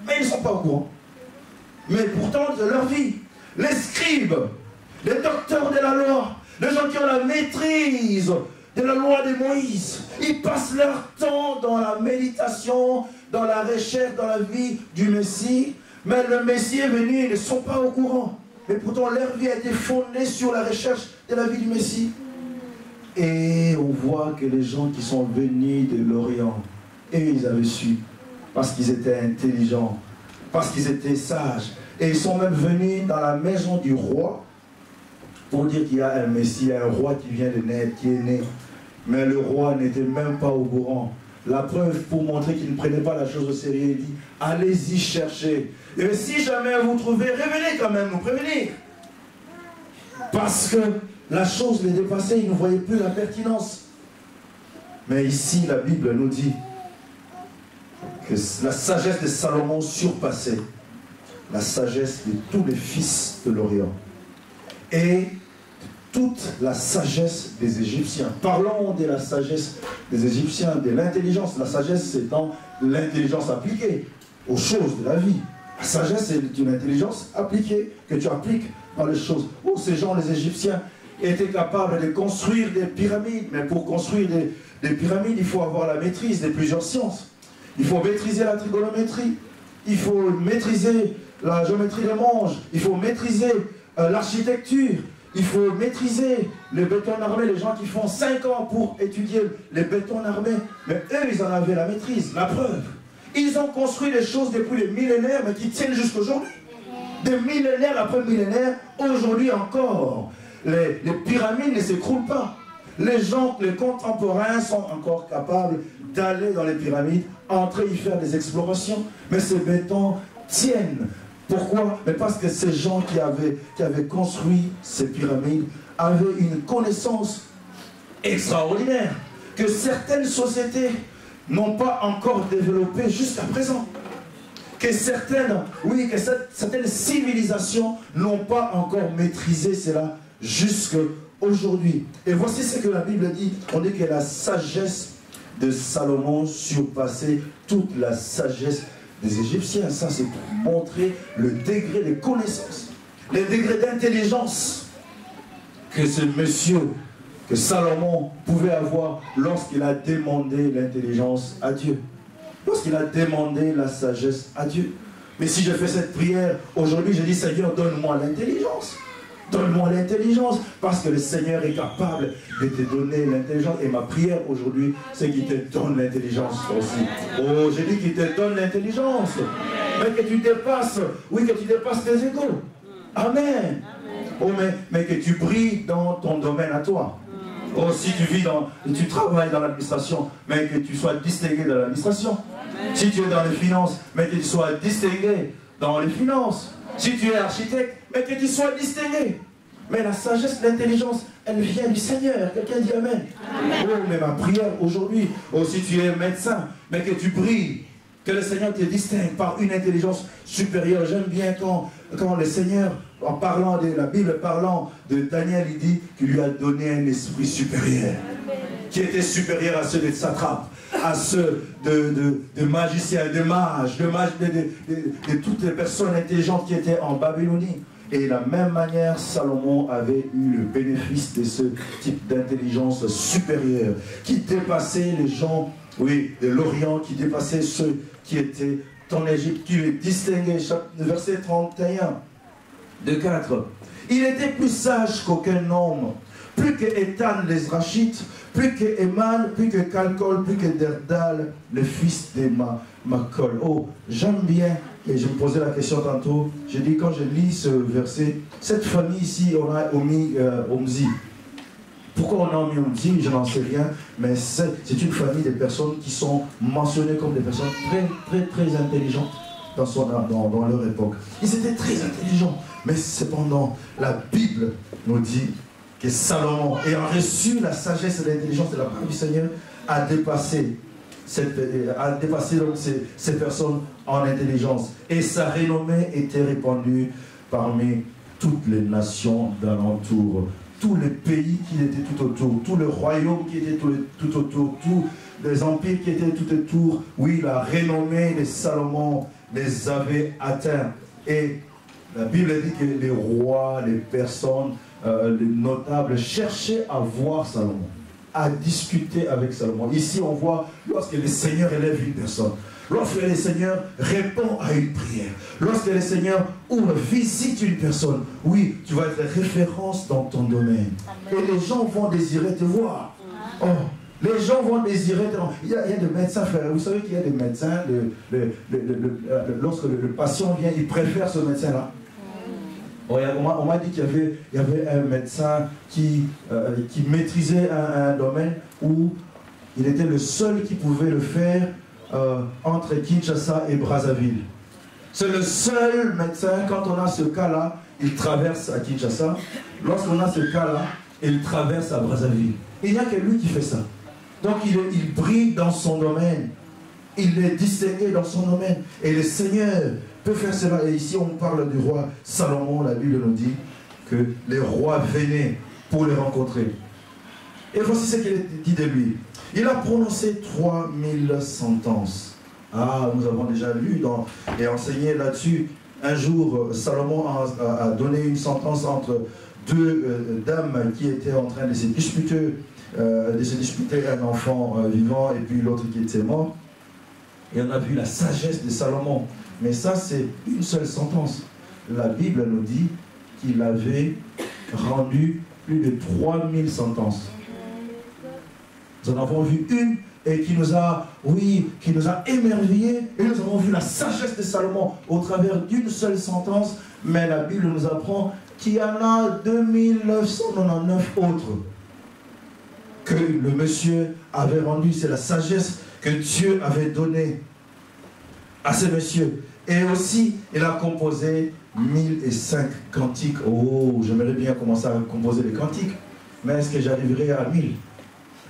mais ils ne sont pas au courant. Mais pourtant, de leur vie, les scribes, les docteurs de la loi, les gens qui ont la maîtrise de la loi de Moïse, ils passent leur temps dans la méditation, dans la recherche, dans la vie du Messie. Mais le Messie est venu, ils ne sont pas au courant. Mais pourtant, leur vie a été fondée sur la recherche de la vie du Messie. Et on voit que les gens qui sont venus de l'Orient, et ils avaient su, parce qu'ils étaient intelligents, parce qu'ils étaient sages. Et ils sont même venus dans la maison du roi pour dire qu'il y a un Messie, un roi qui vient de naître, qui est né. Mais le roi n'était même pas au courant. La preuve pour montrer qu'il ne prenait pas la chose au sérieux, il dit, allez-y chercher. Et si jamais vous trouvez, revenez quand même, nous prévenir. Parce que la chose les dépassait, ils ne voyaient plus la pertinence. Mais ici, la Bible nous dit que la sagesse de Salomon surpassait la sagesse de tous les fils de l'Orient. Et toute la sagesse des Égyptiens. Parlons de la sagesse des Égyptiens, de l'intelligence. La sagesse, c'est l'intelligence appliquée aux choses de la vie. La sagesse, c'est une intelligence appliquée, que tu appliques dans les choses. Oh, ces gens, les Égyptiens, étaient capables de construire des pyramides. Mais pour construire des pyramides, il faut avoir la maîtrise de plusieurs sciences. Il faut maîtriser la trigonométrie. Il faut maîtriser la géométrie des manches. Il faut maîtriser l'architecture. Il faut maîtriser le béton armé. Les gens qui font 5 ans pour étudier les bétons armés. Mais eux, ils en avaient la maîtrise. La preuve. Ils ont construit des choses depuis des millénaires, mais qui tiennent jusqu'à aujourd'hui. Des millénaires après millénaires, aujourd'hui encore. Les pyramides ne s'écroulent pas. Les gens, les contemporains sont encore capables d'aller dans les pyramides, entrer y faire des explorations. Mais ces bétons tiennent. Pourquoi? Mais parce que ces gens qui avaient construit ces pyramides avaient une connaissance extraordinaire que certaines sociétés n'ont pas encore développée jusqu'à présent. Que certaines civilisations n'ont pas encore maîtrisé cela jusqu'à aujourd'hui. Et voici ce que la Bible dit. On dit que la sagesse de Salomon surpassait toute la sagesse des Égyptiens. Ça, c'est pour montrer le degré de connaissance, le degré d'intelligence que ce monsieur, que Salomon pouvait avoir lorsqu'il a demandé l'intelligence à Dieu. Lorsqu'il a demandé la sagesse à Dieu. Mais si je fais cette prière, aujourd'hui, je dis, Seigneur, donne-moi l'intelligence. Donne-moi l'intelligence, parce que le Seigneur est capable de te donner l'intelligence. Et ma prière aujourd'hui, c'est qu'il te donne l'intelligence aussi. Oh, j'ai dit qu'il te donne l'intelligence. Mais que tu dépasses, oui, que tu dépasses tes égaux. Amen. Oh, mais que tu brilles dans ton domaine à toi. Oh, si tu travailles dans l'administration, mais que tu sois distingué dans l'administration. Si tu es dans les finances, mais que tu sois distingué dans les finances. Si tu es architecte, mais que tu sois distingué. Mais la sagesse, l'intelligence, elle vient du Seigneur. Quelqu'un dit Amen. Amen. Oh, mais ma prière aujourd'hui, oh, si tu es médecin, mais que tu brilles, que le Seigneur te distingue par une intelligence supérieure. J'aime bien quand le Seigneur, en parlant de la Bible, parlant de Daniel, il dit qu'il lui a donné un esprit supérieur, qui était supérieur à ceux des satrapes, à ceux de magiciens, de mages, de toutes les personnes intelligentes qui étaient en Babylonie. Et de la même manière, Salomon avait eu le bénéfice de ce type d'intelligence supérieure, qui dépassait les gens, oui, de l'Orient, qui dépassait ceux qui étaient en Égypte, tu es distingué. Verset 31 de 4. Il était plus sage qu'aucun homme, plus que Étan les Rachites, plus que Éman, plus que Calcol, plus que Derdal, le fils de Macol. Oh, j'aime bien, et je me posais la question tantôt, j'ai dit quand je lis ce verset, cette famille ici, on a omis Omzi. Pourquoi on a omis Omzi, je n'en sais rien, mais c'est une famille de personnes qui sont mentionnées comme des personnes très intelligentes dans leur époque. Ils étaient très intelligents, mais cependant, la Bible nous dit que Salomon, ayant reçu la sagesse et l'intelligence de la part du Seigneur, a dépassé donc ces personnes en intelligence. Et sa renommée était répandue parmi toutes les nations d'alentour, tous les pays qui étaient tout autour, tous les royaumes qui étaient tout autour, tous les empires qui étaient tout autour. Oui, la renommée de Salomon les avait atteints. Et la Bible dit que les rois, les personnes, les notables cherchaient à voir Salomon, à discuter avec Salomon. Ici, on voit lorsque le Seigneur élève une personne, lorsque le Seigneur répond à une prière, lorsque le Seigneur visite une personne, oui, tu vas être référence dans ton domaine. Amen. Et les gens vont désirer te voir. Oh, les gens vont désirer te voir. Il y a des médecins, frère. Vous savez qu'il y a des médecins, lorsque le patient vient, il préfère ce médecin-là. On m'a dit qu'il y avait un médecin qui maîtrisait un domaine où il était le seul qui pouvait le faire entre Kinshasa et Brazzaville. C'est le seul médecin, quand on a ce cas-là, il traverse à Kinshasa. Lorsqu'on a ce cas-là, il traverse à Brazzaville. Il n'y a que lui qui fait ça. Donc il brille dans son domaine. Il est distingué dans son domaine. Et le Seigneur peut faire cela. Et ici, on parle du roi Salomon. La Bible nous dit que les rois venaient pour les rencontrer. Et voici ce qu'il est dit de lui. Il a prononcé 3000 sentences. Ah, nous avons déjà lu et enseigné là-dessus. Un jour, Salomon a donné une sentence entre deux dames qui étaient en train de se disputer un enfant vivant et puis l'autre qui était mort. Et on a vu la sagesse de Salomon. Mais ça, c'est une seule sentence. La Bible nous dit qu'il avait rendu plus de 3000 sentences. Nous en avons vu une et qui nous a émerveillés. Et nous avons vu la sagesse de Salomon au travers d'une seule sentence. Mais la Bible nous apprend qu'il y en a 2999 autres que le monsieur avait rendu. C'est la sagesse que Dieu avait donnée à ce monsieur. Et aussi, il a composé 1005 cantiques. Oh, j'aimerais bien commencer à composer les cantiques. Mais est-ce que j'arriverai à 1000?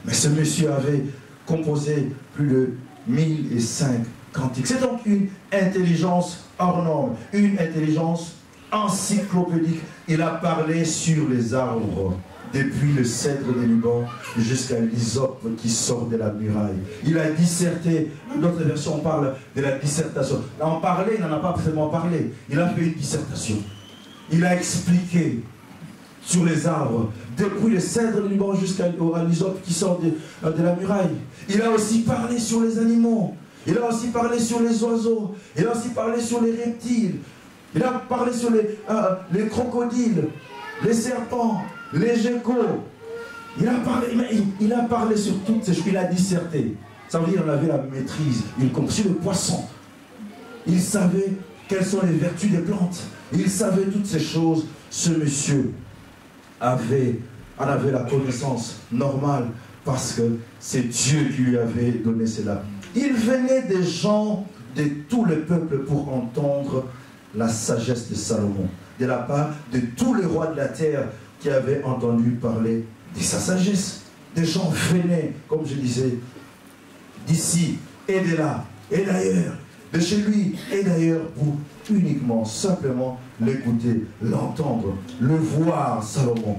Mais ce monsieur avait composé plus de 1005 cantiques. C'est donc une intelligence hors norme, une intelligence encyclopédique. Il a parlé sur les arbres, depuis le cèdre des Liban jusqu'à l'hysope qui sort de la muraille. Il a disserté. D'autres versions parlent de la dissertation. Là, en parler, il n'en a pas seulement parlé. Il a fait une dissertation. Il a expliqué sur les arbres, depuis le cèdre du Liban jusqu'à l'hysope qui sort de la muraille. Il a aussi parlé sur les animaux. Il a aussi parlé sur les oiseaux. Il a aussi parlé sur les reptiles. Il a parlé sur les crocodiles, les serpents, les geckos. Il a parlé sur toutes ces choses. Il a disserté. Ça veut dire qu'il avait la maîtrise. Il comprenait sur les poissons. Il savait quelles sont les vertus des plantes. Il savait toutes ces choses. Ce monsieur en avait la connaissance normale parce que c'est Dieu qui lui avait donné cela. Il venait des gens de tout le peuple pour entendre la sagesse de Salomon, de la part de tous les rois de la terre qui avaient entendu parler de sa sagesse. Des gens venaient, comme je disais, d'ici et de là et d'ailleurs, de chez lui et d'ailleurs, pour uniquement, simplement l'écouter, l'entendre, le voir, Salomon,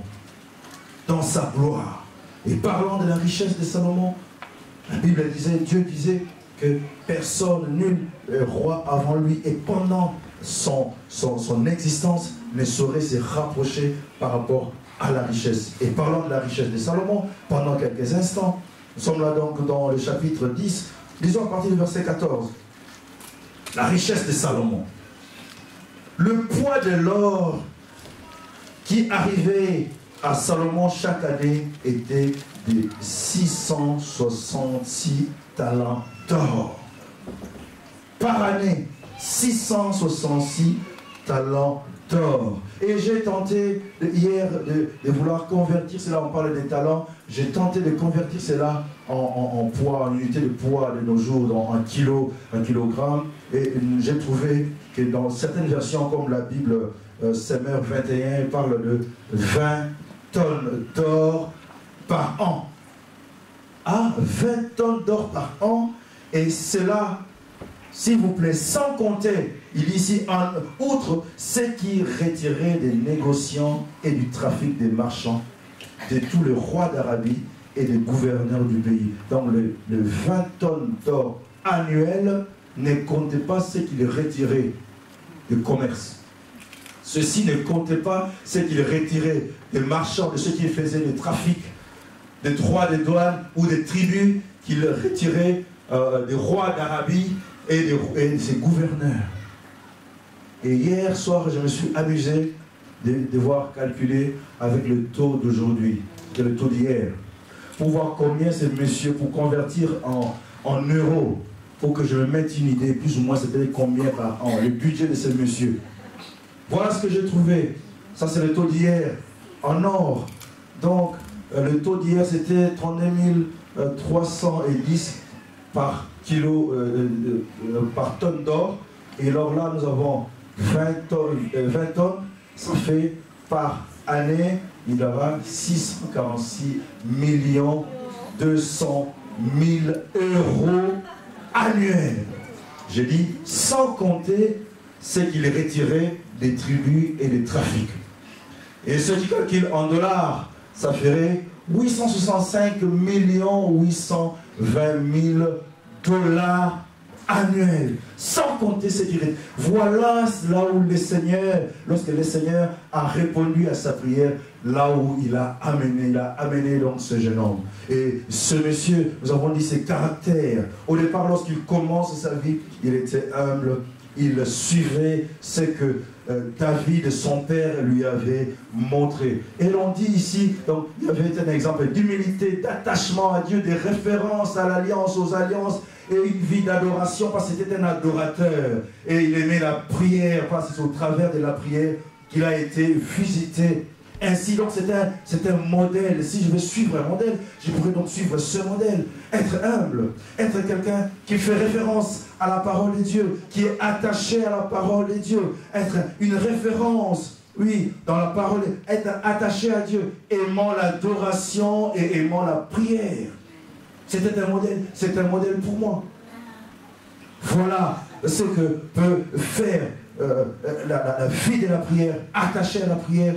dans sa gloire. Et parlant de la richesse de Salomon, la Bible disait, Dieu disait que personne, nul roi avant lui et pendant son existence ne saurait se rapprocher par rapport à la richesse. Et parlant de la richesse de Salomon, pendant quelques instants, nous sommes là donc dans le chapitre 10, lisons à partir du verset 14. La richesse de Salomon. Le poids de l'or qui arrivait à Salomon chaque année était de 666 talents d'or. Par année, 666 talents d'or. Et j'ai tenté hier de vouloir convertir cela, on parle des talents, j'ai tenté de convertir cela en poids, en unité de poids de nos jours, dans un kilogramme. Et j'ai trouvé que dans certaines versions, comme la Bible Semeur 21, il parle de 20 tonnes d'or par an. Ah, 20 tonnes d'or par an. Et cela, s'il vous plaît, sans compter, il dit ici, outre ce qui retirait des négociants et du trafic des marchands, de tous les rois d'Arabie et des gouverneurs du pays. Donc le 20 tonnes d'or annuel ne comptait pas ce qu'il retirait du commerce. Ceci ne comptait pas ce qu'il retirait des marchands, de ceux qui faisaient le trafic, des droits de douane ou des tribus qu'il retirait des rois d'Arabie et de ses gouverneurs. Et hier soir, je me suis amusé de devoir calculer avec le taux d'aujourd'hui, le taux d'hier, pour voir combien ce monsieur, pour convertir en euros, pour que je me mette une idée, plus ou moins c'était combien par an, le budget de ce monsieur. Voilà ce que j'ai trouvé. Ça c'est le taux d'hier, en or. Donc, le taux d'hier c'était 39 310 par kilo, par tonne d'or. Et alors là, nous avons 20 tonnes, ça fait par année, il y aura 646 200 000 euros annuels. J'ai dit, sans compter ce qu'il retirait des tribus et des trafics. Et ceux qui calculent en dollars, ça ferait 865 820 000 dollars annuel, sans compter ce qui reste. Voilà là où le Seigneur, lorsque le Seigneur a répondu à sa prière, là où il a amené donc ce jeune homme. Et ce monsieur, nous avons dit ses caractères. Au départ, lorsqu'il commence sa vie, il était humble, il suivait ce que David, son père, lui avait montré. Et l'on dit ici, donc, il y avait un exemple d'humilité, d'attachement à Dieu, des références à l'alliance, aux alliances, et une vie d'adoration, parce que c'était un adorateur. Et il aimait la prière, parce que c'est au travers de la prière qu'il a été visité. Ainsi, donc, c'est un modèle. Si je veux suivre un modèle, je pourrais donc suivre ce modèle. Être humble, être quelqu'un qui fait référence à la parole de Dieu, qui est attaché à la parole de Dieu, être une référence, oui, dans la parole, être attaché à Dieu, aimant l'adoration et aimant la prière. C'était un modèle, c'est un modèle pour moi. Voilà ce que peut faire la vie de la prière, attachée à la prière,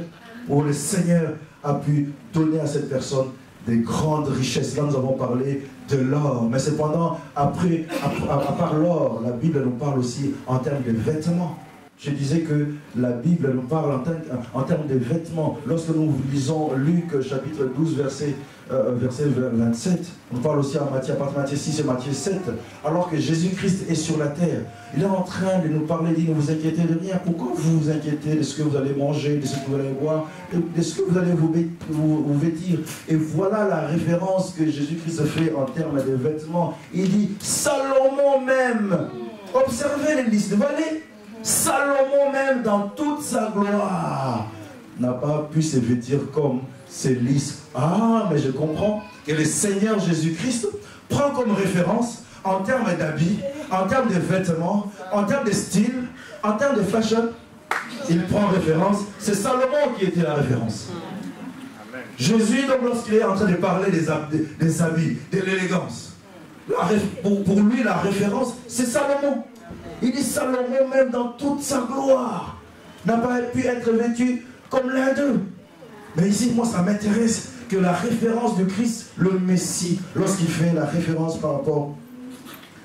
où le Seigneur a pu donner à cette personne des grandes richesses. Là, nous avons parlé de l'or. Mais cependant, à part l'or, la Bible nous parle aussi en termes de vêtements. Je disais que la Bible nous parle en termes de vêtements. Lorsque nous lisons Luc chapitre 12, verset 27, on parle aussi à Matthieu, à partir de Matthieu 6 et Matthieu 7, alors que Jésus-Christ est sur la terre. Il est en train de nous parler, il dit, ne vous inquiétez de rien. Pourquoi vous vous inquiétez de ce que vous allez manger, de ce que vous allez boire, de ce que vous allez vous vêtir? Et voilà la référence que Jésus-Christ fait en termes de vêtements. Il dit, Salomon même, observez les listes, voyez, Salomon même dans toute sa gloire n'a pas pu se vêtir comme ces listes. Ah, mais je comprends que le Seigneur Jésus-Christ prend comme référence en termes d'habits, en termes de vêtements, en termes de style, en termes de fashion. Il prend référence, c'est Salomon qui était la référence. Jésus, donc, lorsqu'il est en train de parler des habits, de l'élégance, pour lui, la référence, c'est Salomon. Il dit Salomon même dans toute sa gloire n'a pas pu être vêtu comme l'un d'eux. Mais ici, moi, ça m'intéresse que la référence de Christ, le Messie, lorsqu'il fait la référence par rapport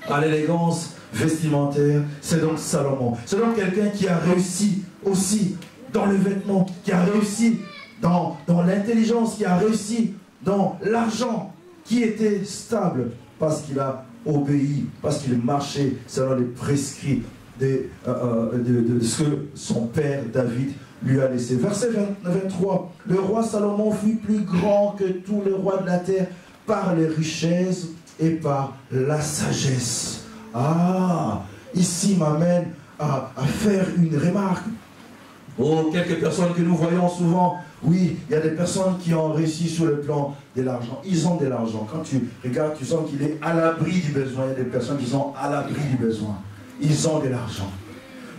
à l'élégance vestimentaire, c'est donc Salomon. C'est donc quelqu'un qui a réussi aussi dans le vêtement, qui a réussi dans l'intelligence, qui a réussi dans l'argent, qui était stable parce qu'il a obéi, parce qu'il marchait selon les prescrits de ce que son père David lui a laissé. Verset 23. Le roi Salomon fut plus grand que tous les rois de la terre par les richesses et par la sagesse. Ah, ici m'amène à faire une remarque. Oh, quelques personnes que nous voyons souvent, oui, il y a des personnes qui ont réussi sur le plan de l'argent. Ils ont de l'argent. Quand tu regardes, tu sens qu'il est à l'abri du besoin. Il y a des personnes qui sont à l'abri du besoin. Ils ont de l'argent.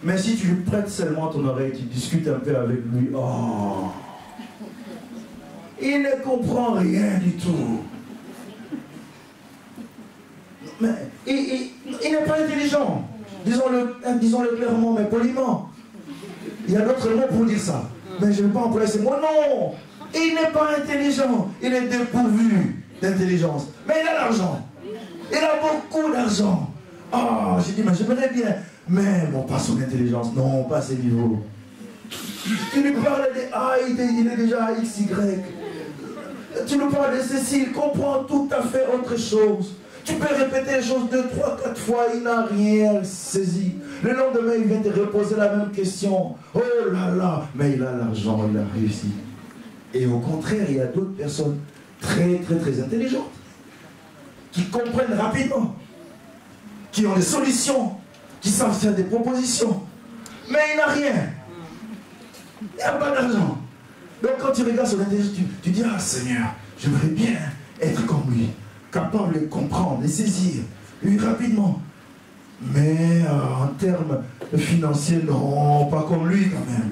Mais si tu lui prêtes seulement ton oreille, tu discutes un peu avec lui, oh, il ne comprend rien du tout. Mais il n'est pas intelligent. Disons-le clairement, mais poliment. Il y a d'autres mots pour dire ça. Mais je ne vais pas employer ces mots. Non, il n'est pas intelligent. Il est dépourvu d'intelligence. Mais il a l'argent. Il a beaucoup d'argent. Ah, j'ai dit, mais j'aimerais bien. Mais bon, pas son intelligence. Non, pas ses niveaux. Tu lui parles de A, il est déjà XY. Tu lui parles de ceci, il comprend tout à fait autre chose. Tu peux répéter les choses 2, 3, 4 fois, il n'a rien saisi. Le lendemain, il vient te reposer la même question. Oh là là, mais il a l'argent, il a réussi. Et au contraire, il y a d'autres personnes très intelligentes qui comprennent rapidement, qui ont des solutions, qui savent faire des propositions. Mais il n'a rien. Il n'y a pas d'argent. Donc quand tu regardes son intelligence, tu dis, ah Seigneur, j'aimerais bien être comme lui, capable de comprendre, de saisir, lui rapidement. Mais en termes financiers, non, pas comme lui quand même.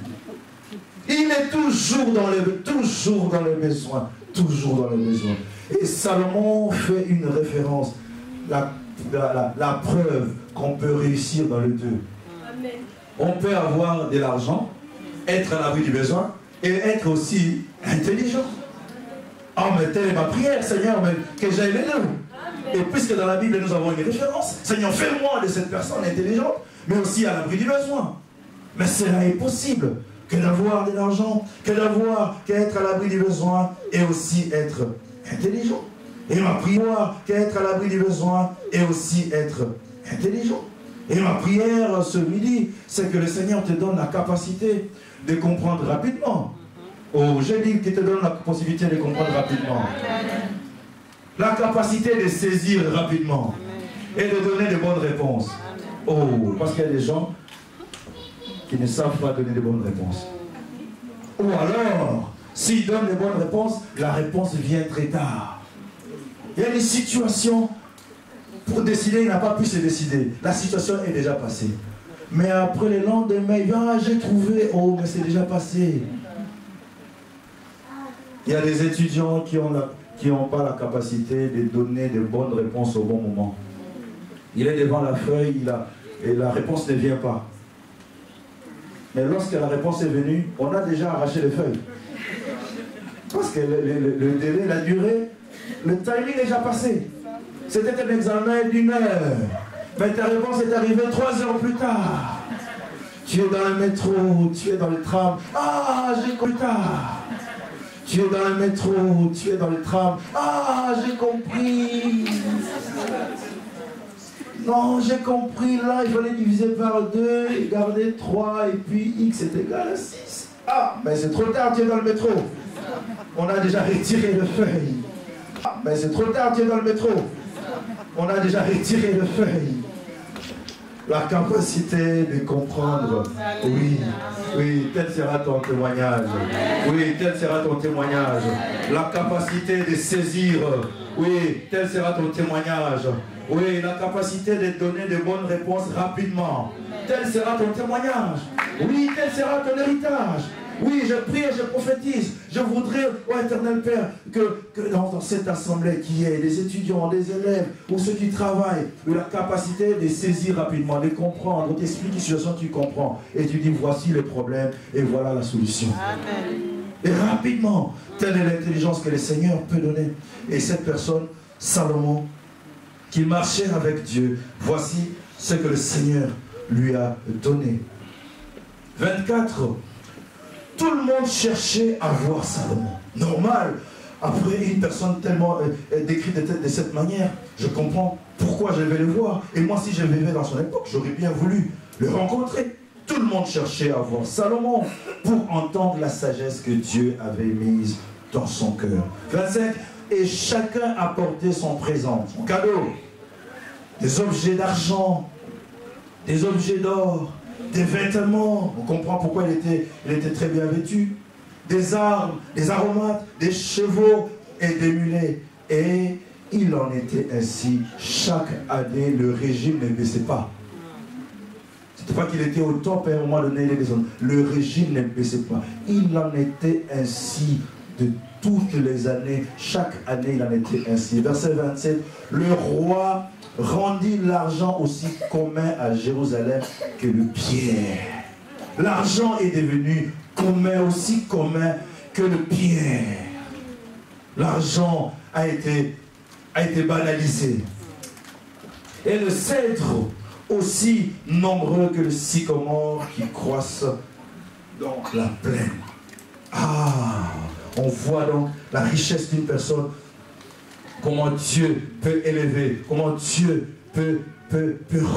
Il est toujours dans les besoins, toujours dans les besoins. Et Salomon fait une référence, la preuve qu'on peut réussir dans le deux. Amen. On peut avoir de l'argent, être à l'abri du besoin et être aussi intelligent. Oh, mais telle est ma prière, Seigneur, mais que j'aille les deux. Et puisque dans la Bible nous avons une référence, Seigneur, fais-moi de cette personne intelligente, mais aussi à l'abri du besoin. Mais cela est possible que d'avoir de l'argent, qu'être à l'abri du besoin et aussi être intelligent. Et ma prière, qu'être à l'abri du besoin et aussi être intelligent. Et ma prière ce midi, c'est que le Seigneur te donne la capacité de comprendre rapidement. Oh, j'ai dit qu'il te donne la possibilité de comprendre rapidement. La capacité de saisir rapidement. Et de donner de bonnes réponses. Oh, parce qu'il y a des gens qui ne savent pas donner de bonnes réponses. Ou alors, s'ils donnent de bonnes réponses, la réponse vient très tard. Il y a des situations, pour décider, il n'a pas pu se décider. La situation est déjà passée. Mais après le lendemain, il va, j'ai trouvé, oh, mais c'est déjà passé. Il y a des étudiants qui n'ont pas la capacité de donner de bonnes réponses au bon moment. Il est devant la feuille, et la réponse ne vient pas. Mais lorsque la réponse est venue, on a déjà arraché les feuilles. Parce que le délai, la durée, le timing est déjà passé. C'était un examen d'1 heure. Mais ta réponse est arrivée 3 heures plus tard. Tu es dans le métro, tu es dans le tram. Ah, j'ai compris tard. Tu es dans le métro, tu es dans le tram. Ah, j'ai compris. Non, j'ai compris. Là, il fallait diviser par 2 et garder 3. Et puis x est égal à 6. Ah, mais c'est trop tard, tu es dans le métro. On a déjà retiré le feuille. Ah, mais c'est trop tard, tu es dans le métro. On a déjà retiré le feuille. La capacité de comprendre. Oui, oui, tel sera ton témoignage. Oui, tel sera ton témoignage. La capacité de saisir. Oui, tel sera ton témoignage. Oui, la capacité de donner de bonnes réponses rapidement. Tel sera ton témoignage. Oui, tel sera ton héritage. Oui, je prie et je prophétise. Je voudrais, ô éternel Père, que dans cette assemblée qui est des étudiants, des élèves, ou ceux qui travaillent, la capacité de saisir rapidement, de comprendre, on t'explique une situation, tu comprends. Et tu dis, voici le problème et voilà la solution. Amen. Et rapidement, telle est l'intelligence que le Seigneur peut donner. Et cette personne, Salomon, qui marchait avec Dieu, voici ce que le Seigneur lui a donné. 24. Tout le monde cherchait à voir Salomon. Normal. Après, une personne tellement décrite de cette manière, je comprends pourquoi je vais le voir. Et moi, si je vivais dans son époque, j'aurais bien voulu le rencontrer. Tout le monde cherchait à voir Salomon pour entendre la sagesse que Dieu avait mise dans son cœur. 25. Et chacun apportait son présent, son cadeau. Des objets d'argent, des objets d'or, des vêtements. On comprend pourquoi il était très bien vêtu. Des armes, des aromates, des chevaux et des mulets. Et il en était ainsi. Chaque année, le régime ne baissait pas. C'était pas qu'il était au top et à un moment donné, il est descendu. Le régime ne baissait pas. Il en était ainsi de toutes les années. Chaque année, il en était ainsi. Verset 27. Le roi rendit l'argent aussi commun à Jérusalem que le pierre. L'argent est devenu commun, aussi commun que le pierre. L'argent a été banalisé. Et le cèdre aussi nombreux que le sycomore qui croissent dans la plaine. Ah, on voit donc la richesse d'une personne, comment Dieu peut élever, comment Dieu peut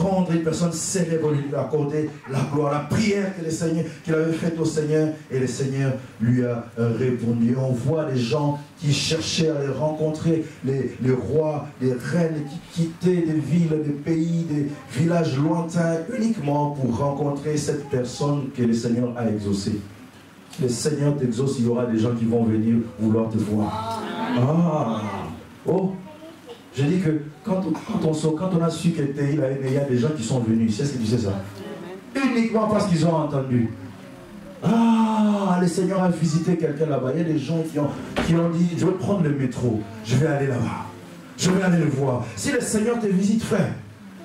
rendre une personne célèbre, lui accorder la gloire, la prière qu'il avait faite au Seigneur, et le Seigneur lui a répondu. On voit des gens qui cherchaient à les rencontrer, les rois, les reines qui quittaient des villes, des pays, des villages lointains, uniquement pour rencontrer cette personne que le Seigneur a exaucée. Le Seigneur t'exauce, il y aura des gens qui vont venir vouloir te voir. Ah, oh, j'ai dit que quand on a su qu'il y a des gens qui sont venus, est-ce que tu sais ça? Uniquement parce qu'ils ont entendu. Ah, le Seigneur a visité quelqu'un là-bas. Il y a des gens qui ont dit, je vais prendre le métro, je vais aller là-bas. Je vais aller le voir. Si le Seigneur te visite, frère,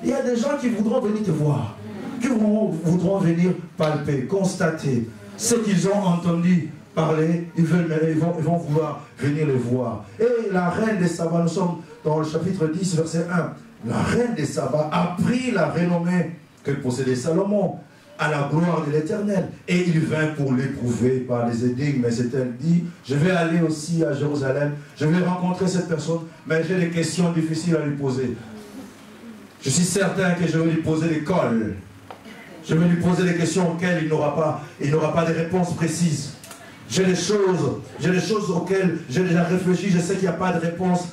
il y a des gens qui voudront venir te voir, qui voudront venir palper, constater ce qu'ils ont entendu parler, ils vont vouloir venir le voir. Et la reine des Saba, nous sommes dans le chapitre 10, verset 1. La reine des Saba a pris la renommée que possédait Salomon à la gloire de l'Éternel. Et il vint pour l'éprouver par des énigmes. Mais c'est-elle dit, je vais aller aussi à Jérusalem, je vais rencontrer cette personne, mais j'ai des questions difficiles à lui poser. Je suis certain que je vais lui poser des cols. Je vais lui poser des questions auxquelles il n'aura pas de réponse précise. J'ai des choses auxquelles j'ai déjà réfléchi, je sais qu'il n'y a pas de réponse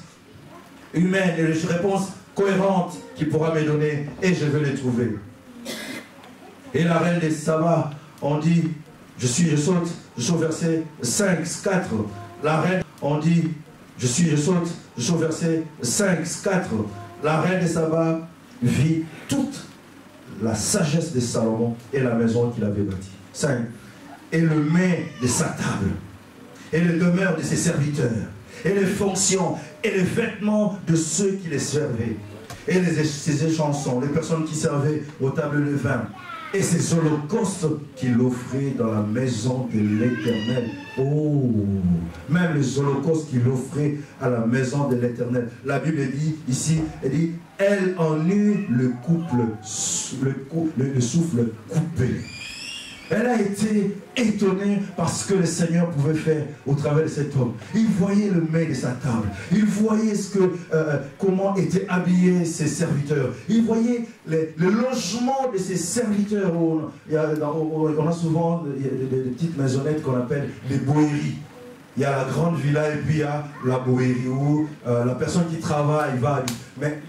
humaine, et de réponse cohérente qu'il pourra me donner, et je vais les trouver. Et la reine des Saba, on dit, je saute verset 5, 4. La reine, on dit, je saute verset 5, 4. La reine des Saba vit toute la sagesse de Salomon et la maison qu'il avait bâtie. 5. Et le mets de sa table, et les demeures de ses serviteurs, et les fonctions, et les vêtements de ceux qui les servaient, et ses chansons, les personnes qui servaient aux tables de vin, et ses holocaustes qu'il offrait dans la maison de l'Éternel. Oh, même les holocaustes qu'il offrait à la maison de l'Éternel. La Bible dit ici, elle dit, elle en eut le souffle coupé. Elle a été étonnée par ce que le Seigneur pouvait faire au travers de cet homme. Il voyait le mets de sa table. Il voyait comment étaient habillés ses serviteurs. Il voyait le logement de ses serviteurs. On a souvent des petites maisonnettes qu'on appelle des bohéries. Il y a la grande villa et puis il y a la bohérie où la personne qui travaille va. Mais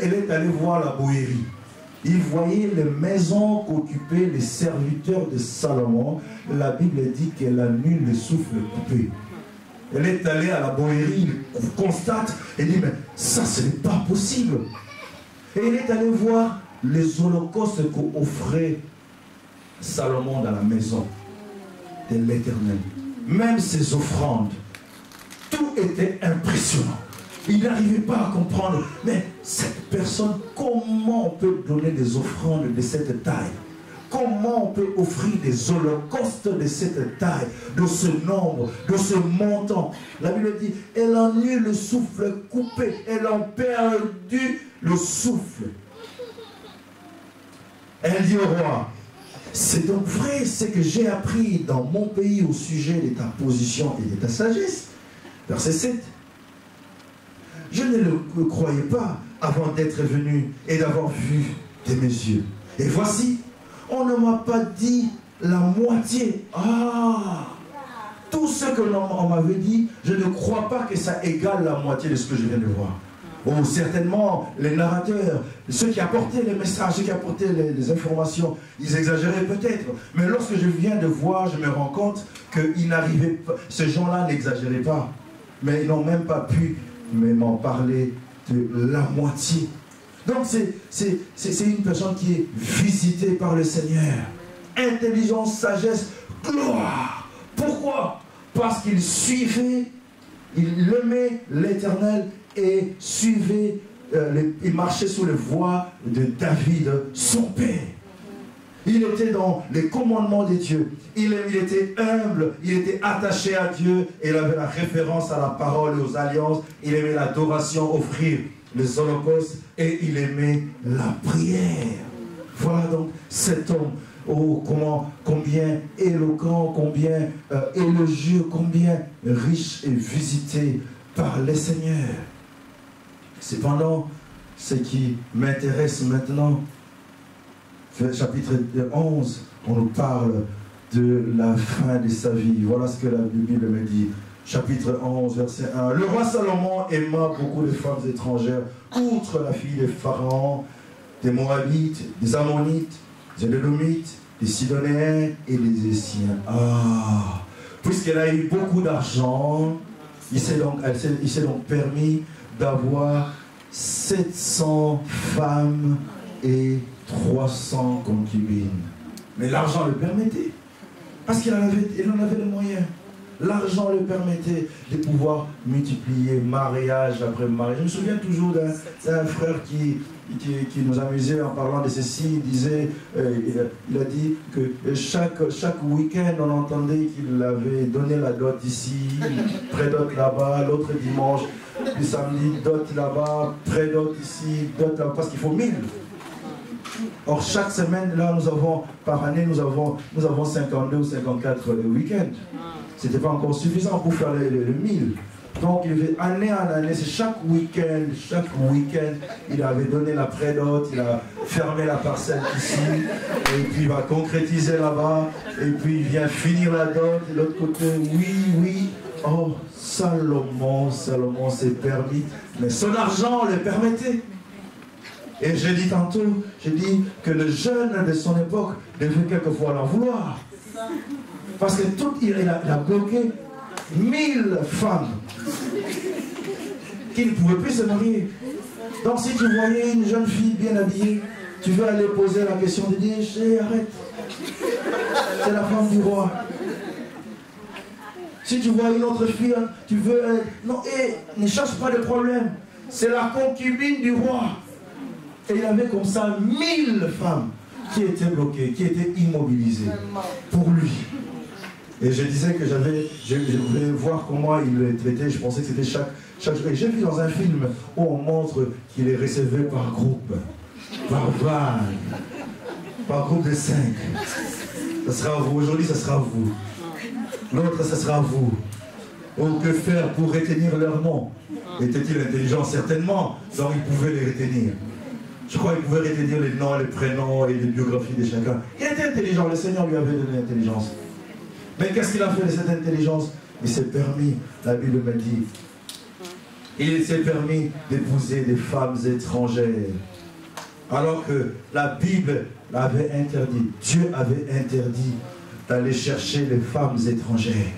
elle est allée voir la bohérie. Il voyait les maisons qu'occupaient les serviteurs de Salomon. La Bible dit qu'elle a eu le souffle coupé. Elle est allée à la bohérie, il constate et dit, mais ça, ce n'est pas possible. Et elle est allée voir les holocaustes qu'offrait Salomon dans la maison de l'Éternel. Même ses offrandes, tout était impressionnant. Il n'arrivait pas à comprendre, mais cette personne, comment on peut donner des offrandes de cette taille? Comment on peut offrir des holocaustes de cette taille, de ce nombre, de ce montant? La Bible dit, elle en eut le souffle coupé, elle en perdu le souffle. Elle dit au roi, c'est donc vrai ce que j'ai appris dans mon pays au sujet de ta position et de ta sagesse. Verset 7. Je ne le croyais pas avant d'être venu et d'avoir vu de mes yeux. Et voici, on ne m'a pas dit la moitié. Ah! Tout ce que l'on m'avait dit, je ne crois pas que ça égale la moitié de ce que je viens de voir. Oh, certainement, les narrateurs, ceux qui apportaient les messages, ceux qui apportaient les informations, ils exagéraient peut-être. Mais lorsque je viens de voir, je me rends compte qu'ils n'arrivaient pas, ces gens-là n'exagéraient pas. Mais ils n'ont même pas pu m'en parler de la moitié. Donc c'est une personne qui est visitée par le Seigneur. Intelligence, sagesse, gloire. Pourquoi? Parce qu'il suivait, il aimait l'Éternel et suivait, il marchait sous les voies de David, son père. Il était dans les commandements de Dieu. Il était humble, il était attaché à Dieu. Et il avait la référence à la parole et aux alliances. Il aimait l'adoration, offrir les holocaustes. Et il aimait la prière. Voilà donc cet homme. Oh, combien éloquent, combien élogieux, combien riche et visité par les seigneurs. Cependant, ce qui m'intéresse maintenant, chapitre 11, on nous parle de la fin de sa vie. Voilà ce que la Bible me dit. Chapitre 11, verset 1. Le roi Salomon aima beaucoup de femmes étrangères, outre la fille de Pharaon, des Moabites, des Ammonites, des Édomites, des Sidoniens et des Essiens. Ah! Puisqu'elle a eu beaucoup d'argent, il s'est donc permis d'avoir 700 femmes et 300 concubines. Mais l'argent le permettait. Parce qu'il en avait les moyens. L'argent le permettait de pouvoir multiplier mariage après mariage. Je me souviens toujours d'un frère qui nous amusait en parlant de ceci. Il disait, il a dit que chaque week-end, on entendait qu'il avait donné la dot ici, pré-dot là-bas, l'autre dimanche, le samedi, dot là-bas, pré-dot ici, dot là-bas, parce qu'il faut 1000. Or, chaque semaine, là, par année, nous avons 52 ou 54 week-ends. Ce n'était pas encore suffisant pour faire le 1000. Donc, il avait, année en année, c'est chaque week-end, il avait donné la prédot, il a fermé la parcelle ici, et puis il va concrétiser là-bas, et puis il vient finir la dot, de l'autre côté, oui. Oh, Salomon s'est permis, mais son argent le permettait. Et j'ai dit tantôt, que le jeune de son époque devait quelquefois l'en vouloir. Parce que il a bloqué 1000 femmes qui ne pouvaient plus se marier. Donc si tu voyais une jeune fille bien habillée, tu veux aller poser la question de dire, arrête. C'est la femme du roi. Si tu vois une autre fille, tu veux... non, ne cherche pas de problème. C'est la concubine du roi. Et il avait comme ça 1000 femmes qui étaient bloquées, qui étaient immobilisées pour lui. Et je disais que je voulais voir comment il les traitait. Je pensais que c'était chaque jour. Et j'ai vu dans un film où on montre qu'il est recevé par groupe, par vague, par groupe de 5. Ça sera vous. Aujourd'hui, ça sera vous. L'autre, ça sera vous. Oh, que faire pour retenir leur nom? Était-il intelligent? Certainement. Donc il pouvait les retenir. Je crois qu'il pouvait retenir les noms, les prénoms et les biographies de chacun. Il était intelligent, le Seigneur lui avait donné l'intelligence. Mais qu'est-ce qu'il a fait de cette intelligence? Il s'est permis, la Bible me dit, il s'est permis d'épouser des femmes étrangères. Alors que la Bible l'avait interdit, Dieu avait interdit d'aller chercher les femmes étrangères.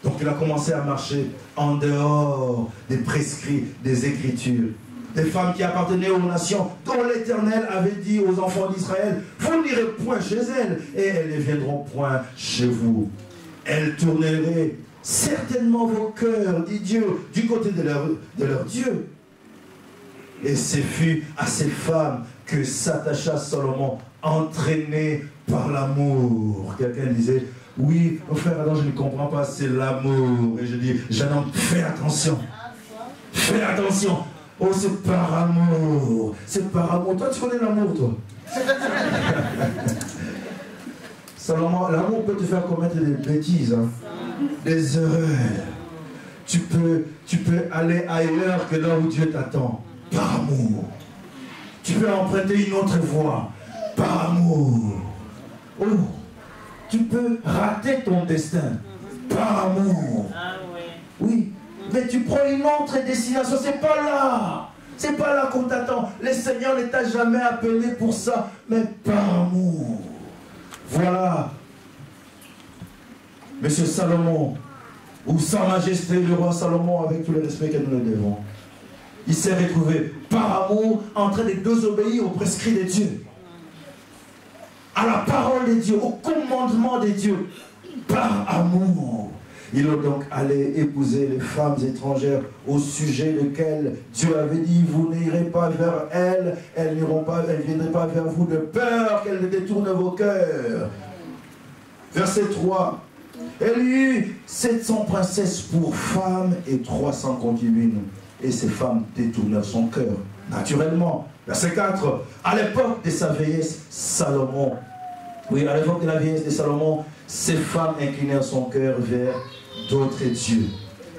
Donc il a commencé à marcher en dehors des prescrits, des Écritures. Des femmes qui appartenaient aux nations, dont l'Éternel avait dit aux enfants d'Israël, vous n'irez point chez elles, et elles ne viendront point chez vous. Elles tourneraient certainement vos cœurs, dit Dieu, du côté de leur Dieu. Et ce fut à ces femmes que s'attacha Salomon, entraîné par l'amour. Quelqu'un disait, oui, mon frère Adam, je ne comprends pas, c'est l'amour. Et je dis, jeune homme, fais attention. Fais attention. Oh, c'est par amour. C'est par amour. Toi, tu connais l'amour, toi. Salomon, l'amour peut te faire commettre des bêtises, hein, des erreurs. Tu peux aller ailleurs que là où Dieu t'attend. Par amour. Tu peux emprunter une autre voie. Par amour. Oh, tu peux rater ton destin par amour. Oui, mais tu prends une autre destination, c'est pas là. C'est pas là qu'on t'attend. Le Seigneur ne t'a jamais appelé pour ça, mais par amour. Voilà. Monsieur Salomon, ou Sa Majesté le roi Salomon, avec tout le respect que nous le devons, il s'est retrouvé par amour en train de désobéir aux prescrits de Dieu, à la parole de Dieu, au commandement de Dieu, par amour. Il est donc allé épouser les femmes étrangères au sujet desquelles Dieu avait dit, vous n'irez pas vers elles, elles ne viendront pas vers vous de peur qu'elles ne détournent vos cœurs. Verset 3. Elle eut 700 princesses pour femmes et 300 concubines. Et ces femmes détournèrent son cœur, naturellement. Verset 4. À l'époque de sa vieillesse, Salomon, oui, à l'époque de la vieillesse de Salomon, ces femmes inclinèrent son cœur vers d'autres dieux.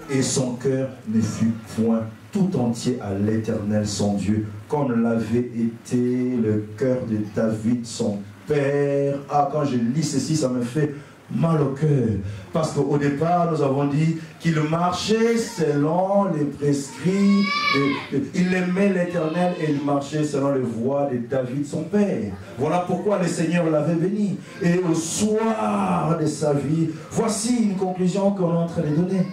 Et son cœur ne fut point tout entier à l'Éternel, son Dieu, comme l'avait été le cœur de David, son père. Ah, quand je lis ceci, ça me fait mal au cœur. Parce qu'au départ, nous avons dit qu'il marchait selon les prescrits. Il aimait l'Éternel et il marchait selon les voies de David, son père. Voilà pourquoi le Seigneur l'avait béni. Et au soir de sa vie, voici une conclusion qu'on est en train de donner.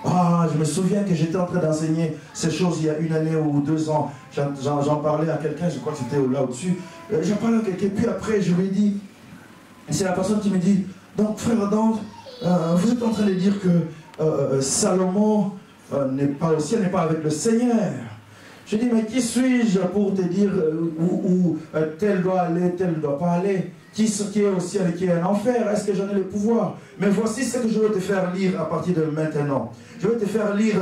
Ah, je me souviens que j'étais en train d'enseigner ces choses il y a 1 année ou 2 ans. J'en parlais à quelqu'un, je crois que c'était là au-dessus. J'en parlais à quelqu'un, puis après je lui ai dit, c'est la personne qui me dit, donc frère Dante, vous êtes en train de dire que Salomon n'est pas au ciel, n'est pas avec le Seigneur. Je dis, mais qui suis-je pour te dire où tel doit aller, tel ne doit pas aller? Qui est au ciel et qui est en enfer? Est-ce que j'en ai le pouvoir? Mais voici ce que je vais te faire lire à partir de maintenant. Je vais te faire lire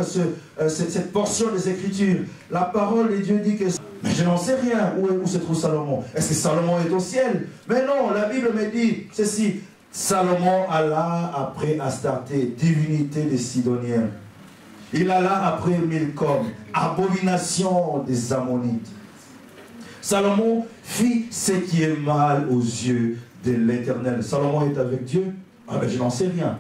cette portion des Écritures. La parole de Dieu dit que... Mais je n'en sais rien. Où se trouve Salomon? Est-ce que Salomon est au ciel? Mais non, la Bible me dit ceci. Salomon alla après Astarté, divinité des Sidoniens. Il alla après Milcom, abomination des Ammonites. Salomon fit ce qui est mal aux yeux de l'Éternel. Salomon est avec Dieu? Ah ben je n'en sais rien.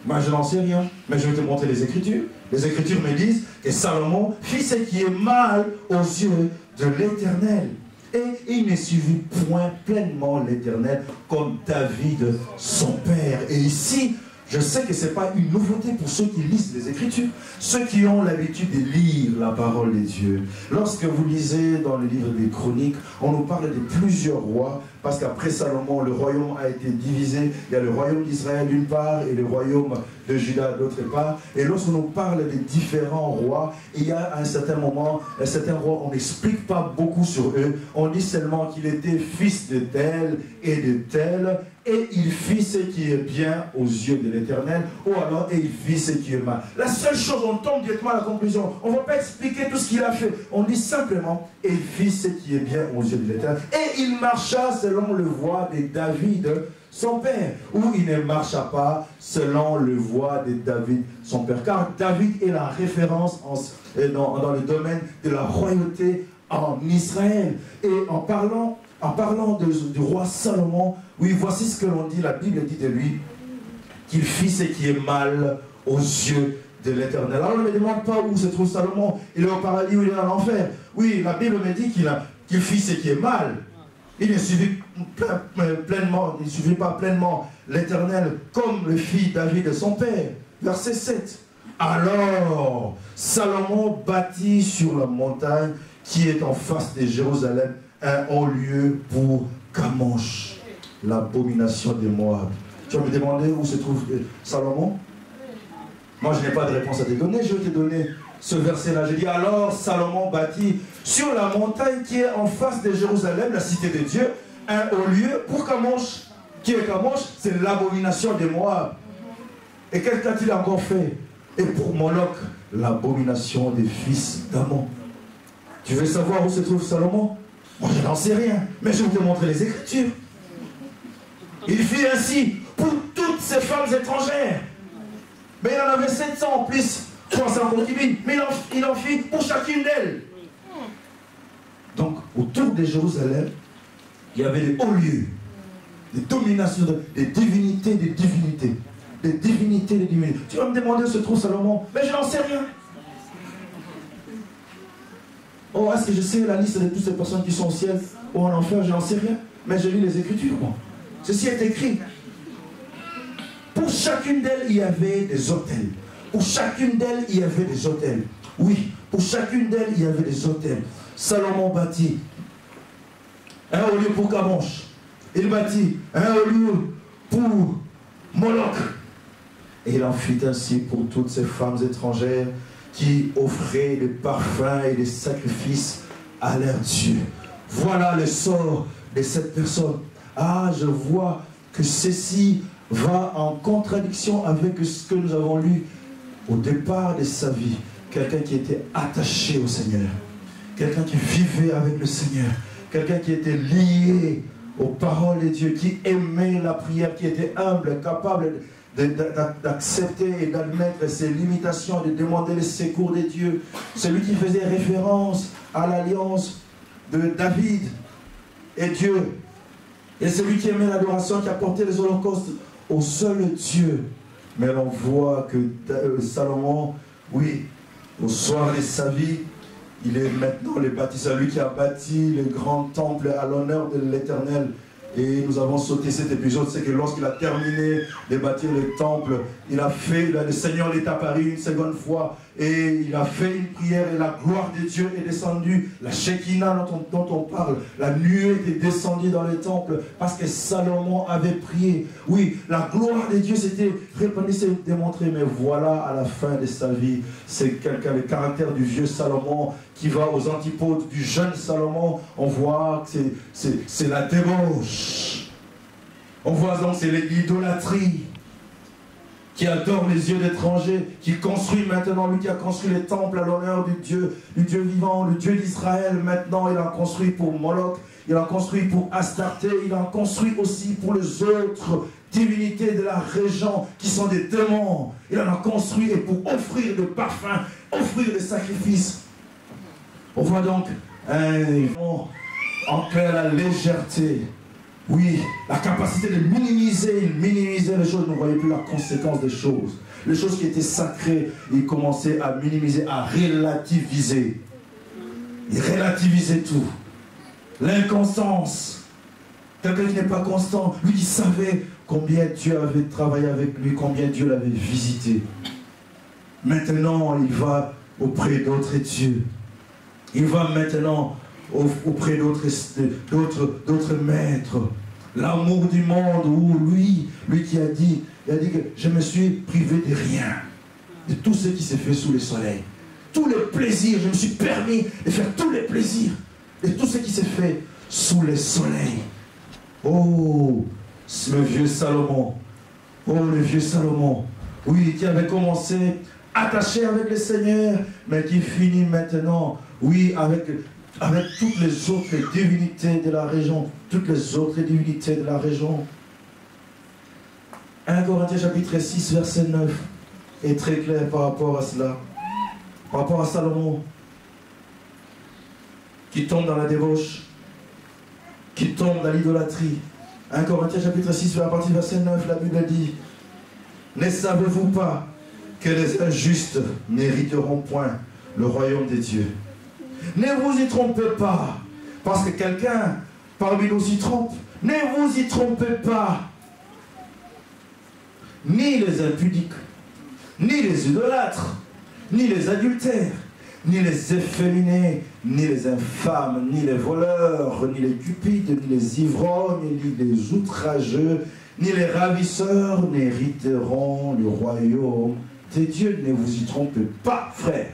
Moi je n'en sais rien. Mais je vais te montrer les Écritures. Les Écritures me disent que Salomon fit ce qui est mal aux yeux de l'Éternel. Et il ne suivit point pleinement l'Éternel comme David, son père. Et ici, je sais que ce n'est pas une nouveauté pour ceux qui lisent les Écritures, ceux qui ont l'habitude de lire la parole de Dieu. Lorsque vous lisez dans le livre des Chroniques, on nous parle de plusieurs rois, parce qu'après Salomon, le royaume a été divisé. Il y a le royaume d'Israël d'une part et le royaume de Juda d'autre part. Et lorsqu'on nous parle des différents rois, il y a à un certain moment, certains rois, on n'explique pas beaucoup sur eux. On dit seulement qu'il était fils de tel et de tel. Et il fit ce qui est bien aux yeux de l'Éternel, ou alors et il fit ce qui est mal. La seule chose, on tombe directement à la conclusion. On ne va pas expliquer tout ce qu'il a fait. On dit simplement, et il fit ce qui est bien aux yeux de l'Éternel. Et il marcha selon le voie de David, son père, ou il ne marcha pas selon le voie de David, son père. Car David est la référence dans le domaine de la royauté en Israël. Et en parlant du roi Salomon, oui, voici ce que l'on dit, la Bible dit de lui, qu'il fit ce qui est mal aux yeux de l'Éternel. Alors ne me demande pas où se trouve Salomon, il est au paradis ou il est en enfer. Oui, la Bible me dit qu'il fit ce qui est mal. Il ne suivit pas pleinement l'Éternel comme le fit David de son père. Verset 7. Alors, Salomon bâtit sur la montagne qui est en face de Jérusalem un haut lieu pour Kamosh, l'abomination des Moab. Tu vas me demander où se trouve Salomon? Moi, je n'ai pas de réponse à te donner. Je vais te donner ce verset-là. Je dis, alors Salomon bâtit sur la montagne qui est en face de Jérusalem, la cité de Dieu, un haut lieu pour Kamosh. Qui est Kamosh? C'est l'abomination des Moab. Et qu'est-ce qu'a-t-il encore fait? Et pour Moloch, l'abomination des fils d'Ammon. Tu veux savoir où se trouve Salomon? Moi, je n'en sais rien, mais je vais te montrer les Écritures. Il fit ainsi pour toutes ces femmes étrangères. Mais il en avait 700 en plus, 300 concubines. Mais il en fit pour chacune d'elles. Donc, autour de Jérusalem, il y avait des hauts lieux. des dominations, des divinités, des divinités. Des divinités, des divinités. Tu vas me demander où se trouve Salomon, mais je n'en sais rien. Oh, est-ce que je sais la liste de toutes ces personnes qui sont au ciel ou en enfer? Je n'en sais rien. Mais je lis les Écritures, moi. Ceci est écrit. Pour chacune d'elles, il y avait des autels. Pour chacune d'elles, il y avait des autels. Oui, pour chacune d'elles, il y avait des autels. Salomon bâtit un haut lieu pour Kamosh. Il bâtit un haut lieu pour Moloch. Et il en fit ainsi pour toutes ces femmes étrangères qui offraient des parfums et des sacrifices à leur Dieu. Voilà le sort de cette personne. Ah, je vois que ceci va en contradiction avec ce que nous avons lu au départ de sa vie. Quelqu'un qui était attaché au Seigneur. Quelqu'un qui vivait avec le Seigneur. Quelqu'un qui était lié aux paroles de Dieu, qui aimait la prière, qui était humble, capable d'accepter et d'admettre ses limitations, de demander le secours de Dieu. Celui qui faisait référence à l'alliance de David et Dieu. Et celui qui aimait l'adoration, qui apportait les holocaustes au seul Dieu. Mais l'on voit que Salomon, oui, au soir de sa vie, il est maintenant le bâtisseur, lui qui a bâti le grand temple à l'honneur de l'Éternel. Et nous avons sauté cet épisode, c'est que lorsqu'il a terminé de bâtir le temple, le Seigneur est apparu une seconde fois et il a fait une prière et la gloire de Dieu est descendue. La Shekinah dont on parle, la nuée est descendue dans le temple parce que Salomon avait prié. Oui, la gloire de Dieu s'était répandue, s'est démontrée, mais voilà à la fin de sa vie, c'est quelqu'un, le caractère du vieux Salomon qui va aux antipodes du jeune Salomon. On voit que c'est la débauche. On voit donc c'est l'idolâtrie qui adore les yeux d'étrangers, qui construit maintenant, lui qui a construit les temples à l'honneur du Dieu vivant, le Dieu d'Israël. Maintenant, il a construit pour Moloch, il a construit pour Astarté, il a construit aussi pour les autres divinités de la région qui sont des démons. Il en a construit et pour offrir des parfums, offrir des sacrifices. On voit donc en clair la légèreté, oui, la capacité de minimiser les choses. Il ne voyait plus la conséquence des choses. Les choses qui étaient sacrées, il commençait à minimiser, à relativiser. Il relativisait tout. L'inconstance. Quelqu'un qui n'est pas constant, lui qui savait combien Dieu avait travaillé avec lui, combien Dieu l'avait visité. Maintenant, il va auprès d'autres dieux. Il va maintenant auprès d'autres maîtres. L'amour du monde, où lui qui a dit que je me suis privé de rien, de tout ce qui s'est fait sous le soleil. Tous les plaisirs, je me suis permis de faire tous les plaisirs de tout ce qui s'est fait sous le soleil. Oh, le vieux Salomon. Oh, le vieux Salomon. Oui, qui avait commencé attaché avec le Seigneur, mais qui finit maintenant, oui, avec toutes les autres divinités de la région. Toutes les autres divinités de la région. 1 Corinthiens chapitre 6, verset 9 est très clair par rapport à cela. Par rapport à Salomon, qui tombe dans la débauche, qui tombe dans l'idolâtrie. 1 Corinthiens chapitre 6, à partir du verset 9, la Bible dit: ne savez-vous pas que les injustes n'hériteront point le royaume des dieux? Ne vous y trompez pas, parce que quelqu'un parmi nous s'y trompe. Ne vous y trompez pas. Ni les impudiques, ni les idolâtres, ni les adultères, ni les efféminés, ni les infâmes, ni les voleurs, ni les cupides, ni les ivrognes, ni les outrageux, ni les ravisseurs n'hériteront le royaume des dieux. Ne vous y trompez pas, frère.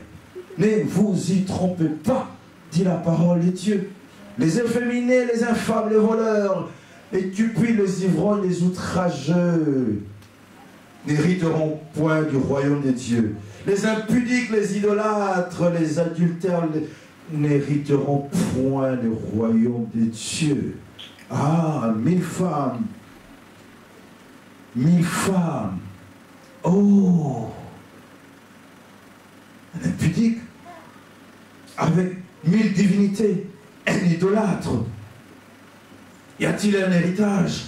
Ne vous y trompez pas, dit la parole de Dieu. Les efféminés, les infâmes, les voleurs, les cupides, les ivrognes, les outrageux n'hériteront point du royaume de Dieu. Les impudiques, les idolâtres, les adultères n'hériteront point du royaume de Dieu. Ah, 1000 femmes. 1000 femmes. Oh, un impudique avec 1000 divinités, un idolâtre. Y a-t-il un héritage?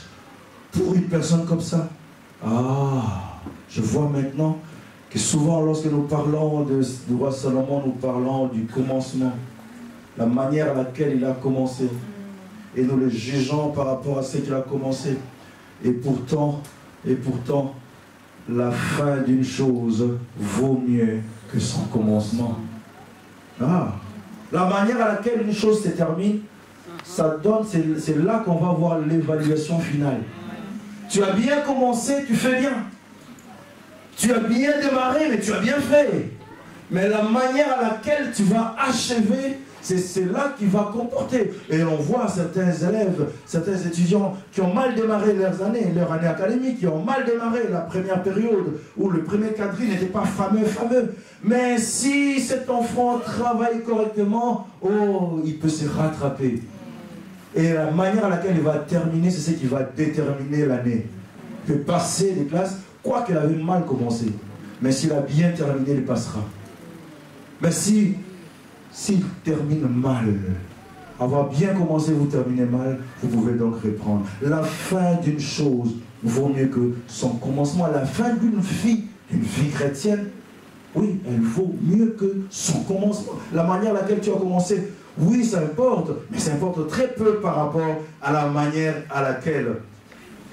pour une personne comme ça. Ah, je vois maintenant que souvent lorsque nous parlons du roi Salomon, nous parlons du commencement, la manière à laquelle il a commencé. Et nous le jugeons par rapport à ce qu'il a commencé. Et pourtant, la fin d'une chose vaut mieux que son commencement. Ah, la manière à laquelle une chose se termine, ça donne, c'est là qu'on va voir l'évaluation finale. Tu as bien commencé, tu fais bien. Tu as bien démarré, mais tu as bien fait. Mais la manière à laquelle tu vas achever, c'est là qui va comporter. Et on voit certains élèves, certains étudiants qui ont mal démarré leur année académique, qui ont mal démarré la première période, où le premier quadrille n'était pas fameux. Mais si cet enfant travaille correctement, oh, il peut se rattraper. Et la manière à laquelle il va terminer, c'est ce qui va déterminer l'année. Il peut passer des classes, quoi qu'il avait mal commencé. Mais s'il a bien terminé, il passera. Mais s'il termine mal, avoir bien commencé, vous terminez mal, vous pouvez donc reprendre. La fin d'une chose vaut mieux que son commencement. La fin d'une vie chrétienne, oui, elle vaut mieux que son commencement. La manière à laquelle tu as commencé, oui, ça importe, mais ça importe très peu par rapport à la manière à laquelle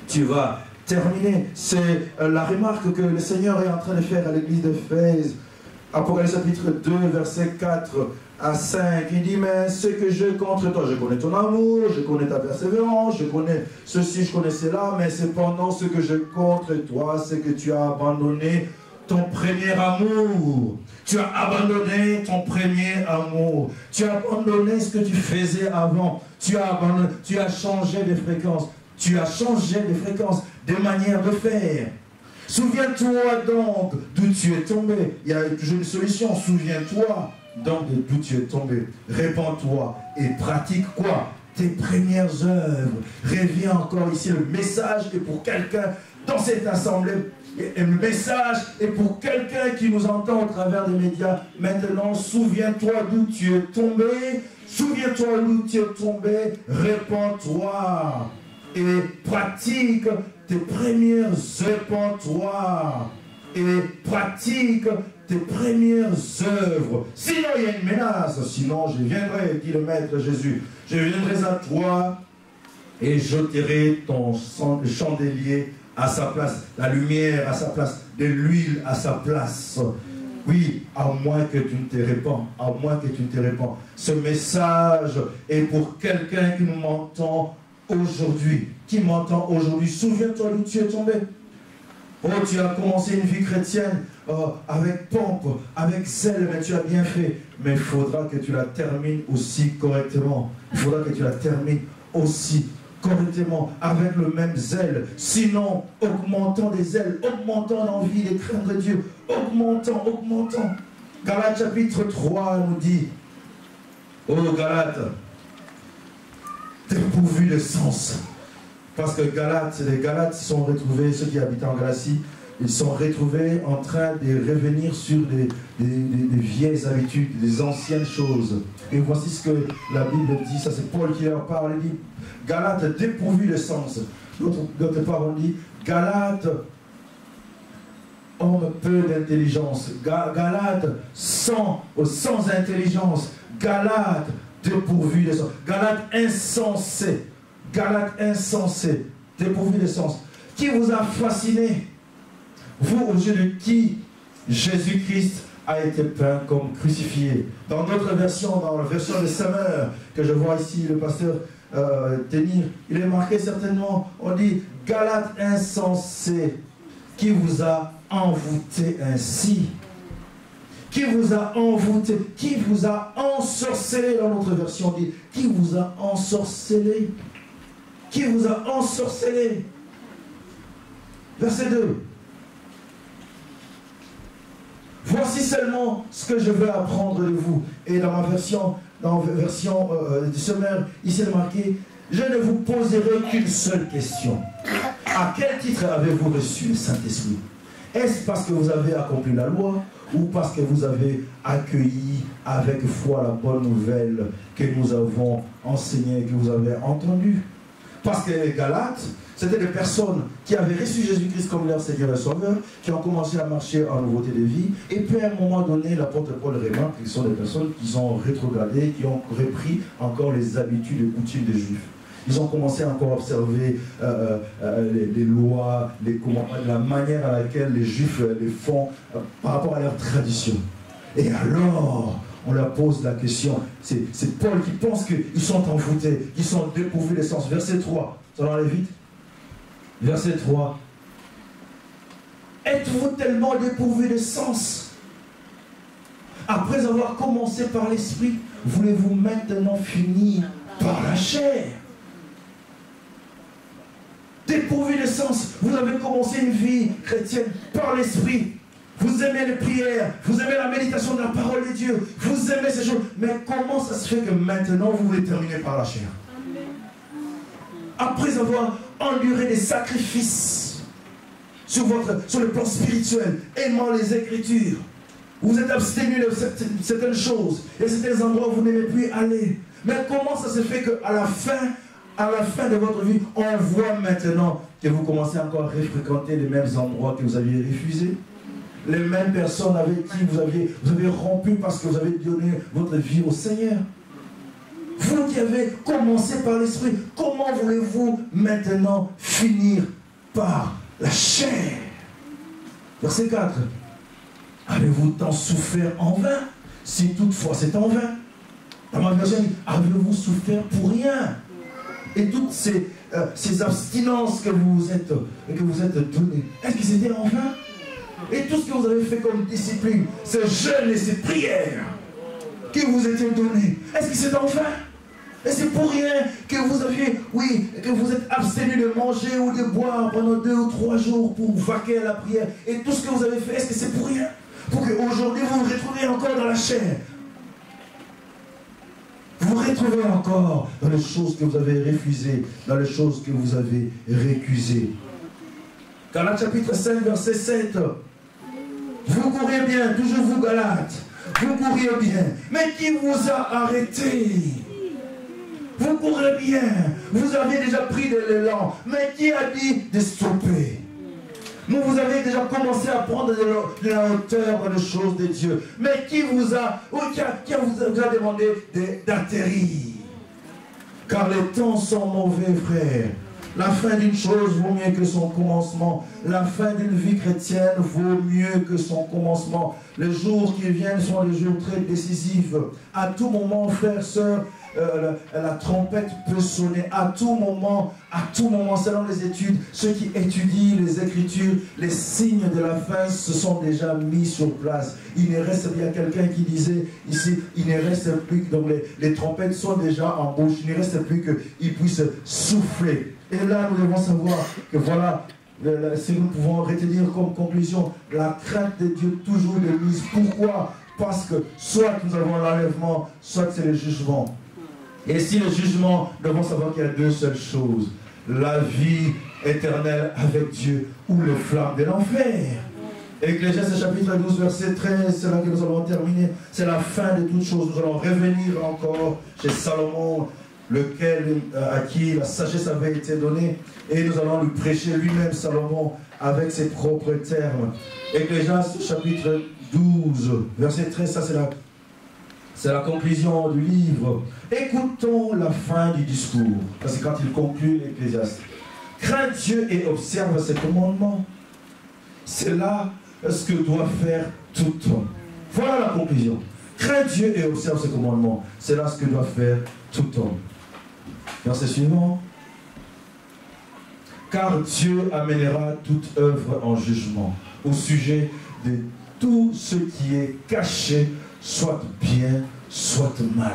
tu vas terminer. C'est la remarque que le Seigneur est en train de faire à l'église d'Éphèse. Apocalypse chapitre 2, verset 4 à 5. Il dit, mais ce que j'ai contre toi, je connais ton amour, je connais ta persévérance, je connais ceci, je connais cela, mais cependant ce que j'ai contre toi, c'est que tu as abandonné ton premier amour. Tu as abandonné ton premier amour. Tu as abandonné ce que tu faisais avant. Tu as changé de fréquence. Tu as changé de fréquence, de manière de faire. Souviens-toi donc d'où tu es tombé. Il y a toujours une solution. Souviens-toi donc d'où tu es tombé. Répands-toi et pratique quoi? Tes premières œuvres. Reviens encore ici. Le message est pour quelqu'un dans cette assemblée. Et le message est pour quelqu'un qui nous entend au travers des médias. Maintenant, souviens-toi d'où tu es tombé. Souviens-toi d'où tu es tombé. Répands-toi et pratique tes premières répands-toi et pratique tes premières œuvres. Sinon, il y a une menace. Sinon, je viendrai, dit le Maître Jésus. Je viendrai à toi et j'ôterai ton chandelier à sa place, la lumière à sa place, de l'huile à sa place. Oui, à moins que tu ne te répands, à moins que tu ne te répands. Ce message est pour quelqu'un qui m'entend aujourd'hui, Souviens-toi d'où tu es tombé. Oh, tu as commencé une vie chrétienne avec pompe, avec zèle, mais tu as bien fait. Mais il faudra que tu la termines aussi correctement. Il faudra que tu la termines aussi correctement, avec le même zèle. Sinon, augmentant des ailes, augmentant l'envie de craindre Dieu, augmentant. Galates chapitre 3 nous dit, oh Galates, dépourvu de sens. Parce que les Galates sont retrouvés, ceux qui habitent en Galatie, ils sont retrouvés en train de revenir sur des vieilles habitudes, des anciennes choses. Et voici ce que la Bible dit, ça c'est Paul qui leur parle, il dit, Galates dépourvus de sens. D'autre part on dit, Galates, homme peu d'intelligence. Galates sans intelligence. Galates dépourvus de sens. Galates insensés. Dépourvus de sens. Qui vous a fasciné? Vous, au jeu de qui Jésus-Christ a été peint comme crucifié. Dans notre version, dans la version de Summer, que je vois ici le pasteur tenir, il est marqué certainement, on dit, Galates insensés, qui vous a envoûté ainsi? Qui vous a envoûté? Qui vous a ensorcelé? Dans notre version, on dit, qui vous a ensorcelé? Qui vous a ensorcelé? Verset 2. Voici seulement ce que je veux apprendre de vous. Et dans ma version, du Summer, il s'est marqué, je ne vous poserai qu'une seule question. À quel titre avez-vous reçu le Saint-Esprit? Est-ce parce que vous avez accompli la loi ou parce que vous avez accueilli avec foi la bonne nouvelle que nous avons enseignée et que vous avez entendue? Parce que les Galates, c'était des personnes qui avaient reçu Jésus-Christ comme leur Seigneur et Sauveur, qui ont commencé à marcher en nouveauté de vie, et puis à un moment donné, l'apôtre Paul remarque qu'ils sont des personnes qui ont rétrogradé, qui ont repris encore les habitudes et coutumes des Juifs. Ils ont commencé encore à observer les lois, les commandements, la manière à laquelle les Juifs les font par rapport à leur tradition. Et alors, on leur pose la question, c'est Paul qui pense qu'ils sont envoûtés, qu'ils sont dépourvus d'essence. Verset 3, ça va aller vite. Verset 3. Êtes-vous tellement dépourvus de sens? Après avoir commencé par l'esprit, voulez-vous maintenant finir par la chair? Dépourvus de sens, vous avez commencé une vie chrétienne par l'esprit. Vous aimez les prières, vous aimez la méditation de la parole de Dieu, vous aimez ces choses. Mais comment ça se fait que maintenant vous voulez terminer par la chair? Après avoir enduré des sacrifices sur le plan spirituel, aimant les Écritures, vous êtes abstenu de certaines choses, et certains endroits où vous n'aimez plus aller. Mais comment ça se fait qu'à la fin de votre vie, on voit maintenant que vous commencez encore à fréquenter les mêmes endroits que vous aviez refusés, les mêmes personnes avec qui vous avez rompu parce que vous avez donné votre vie au Seigneur? Vous qui avez commencé par l'esprit, comment voulez-vous maintenant finir par la chair? Verset 4. Avez-vous tant souffert en vain? Si toutefois c'est en vain. Dans ma version, avez-vous souffert pour rien? Et toutes ces abstinences que vous êtes données, est-ce que c'était en vain? Et tout ce que vous avez fait comme discipline, ces jeûnes et ces prières qui vous étaient données, est-ce que c'est en vain? Et c'est pour rien que vous aviez, que vous êtes abstenu de manger ou de boire pendant 2 ou 3 jours pour vaquer à la prière. Et tout ce que vous avez fait, est-ce que c'est pour rien? Pour qu'aujourd'hui vous vous retrouviez encore dans la chair. Vous vous retrouvez encore dans les choses que vous avez refusées, dans les choses que vous avez récusées. Galates chapitre 5, verset 7. Vous courez bien, toujours vous Galates. Vous courez bien. Mais qui vous a arrêté? Vous courez bien. Vous avez déjà pris de l'élan. Mais qui a dit de stopper? Vous avez déjà commencé à prendre de la hauteur dans les choses de Dieu. Mais qui vous a demandé d'atterrir? Car les temps sont mauvais, frères. La fin d'une chose vaut mieux que son commencement. La fin d'une vie chrétienne vaut mieux que son commencement. Les jours qui viennent sont des jours très décisifs. À tout moment, frères, sœurs, la trompette peut sonner. À tout moment, selon les études, ceux qui étudient les Écritures, les signes de la fin se sont déjà mis sur place. Il ne reste bien quelqu'un qui disait ici, il ne reste plus que, donc les trompettes sont déjà en bouche, il ne reste plus qu'ils puissent souffler. Et là, nous devons savoir que voilà, si nous pouvons retenir comme conclusion, la crainte de Dieu toujours de mise. Pourquoi? Parce que soit nous avons l'enlèvement, soit c'est le jugement. Et si le jugement, nous devons savoir qu'il y a 2 seules choses. La vie éternelle avec Dieu ou les flammes de l'enfer. Ecclésiaste chapitre 12, verset 13, c'est là que nous allons terminer. C'est la fin de toutes choses. Nous allons revenir encore chez Salomon, à qui la sagesse avait été donnée, et nous allons lui prêcher lui-même, Salomon, avec ses propres termes. Ecclésiaste chapitre 12, verset 13, ça c'est la conclusion du livre. Écoutons la fin du discours, parce que quand il conclut l'Ecclésiaste, crains Dieu et observe ses commandements. C'est là ce que doit faire tout homme. Voilà la conclusion. Crains Dieu et observe ses commandements. C'est là ce que doit faire tout homme. Verset suivant. Car Dieu amènera toute œuvre en jugement au sujet de tout ce qui est caché, soit bien, soit mal.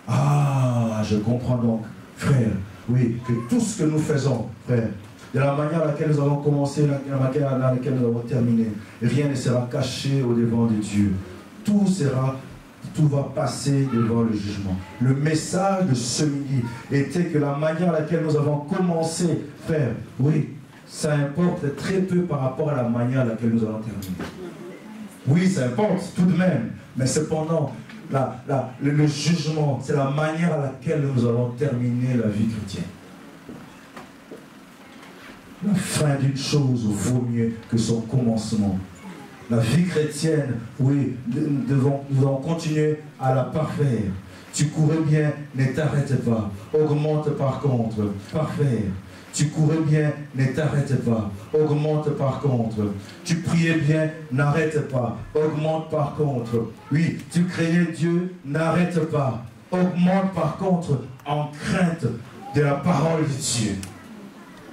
Ah, je comprends donc, frère, oui, que tout ce que nous faisons, frère, de la manière à laquelle nous avons commencé, de la manière à laquelle nous avons terminé, rien ne sera caché au devant de Dieu. Tout va passer devant le jugement. Le message de ce midi était que la manière à laquelle nous avons commencé, frère, oui, ça importe très peu par rapport à la manière à laquelle nous allons terminer. Oui, ça importe tout de même, mais cependant, le jugement, c'est la manière à laquelle nous allons terminer la vie chrétienne. La fin d'une chose vaut mieux que son commencement. La vie chrétienne, oui, nous devons continuer à la parfaire. Tu courais bien, ne t'arrête pas. Augmente par contre, parfaire. Tu courais bien, ne t'arrête pas. Augmente par contre. Tu priais bien, n'arrête pas. Augmente par contre. Oui, tu craignais Dieu, n'arrête pas. Augmente par contre en crainte de la parole de Dieu.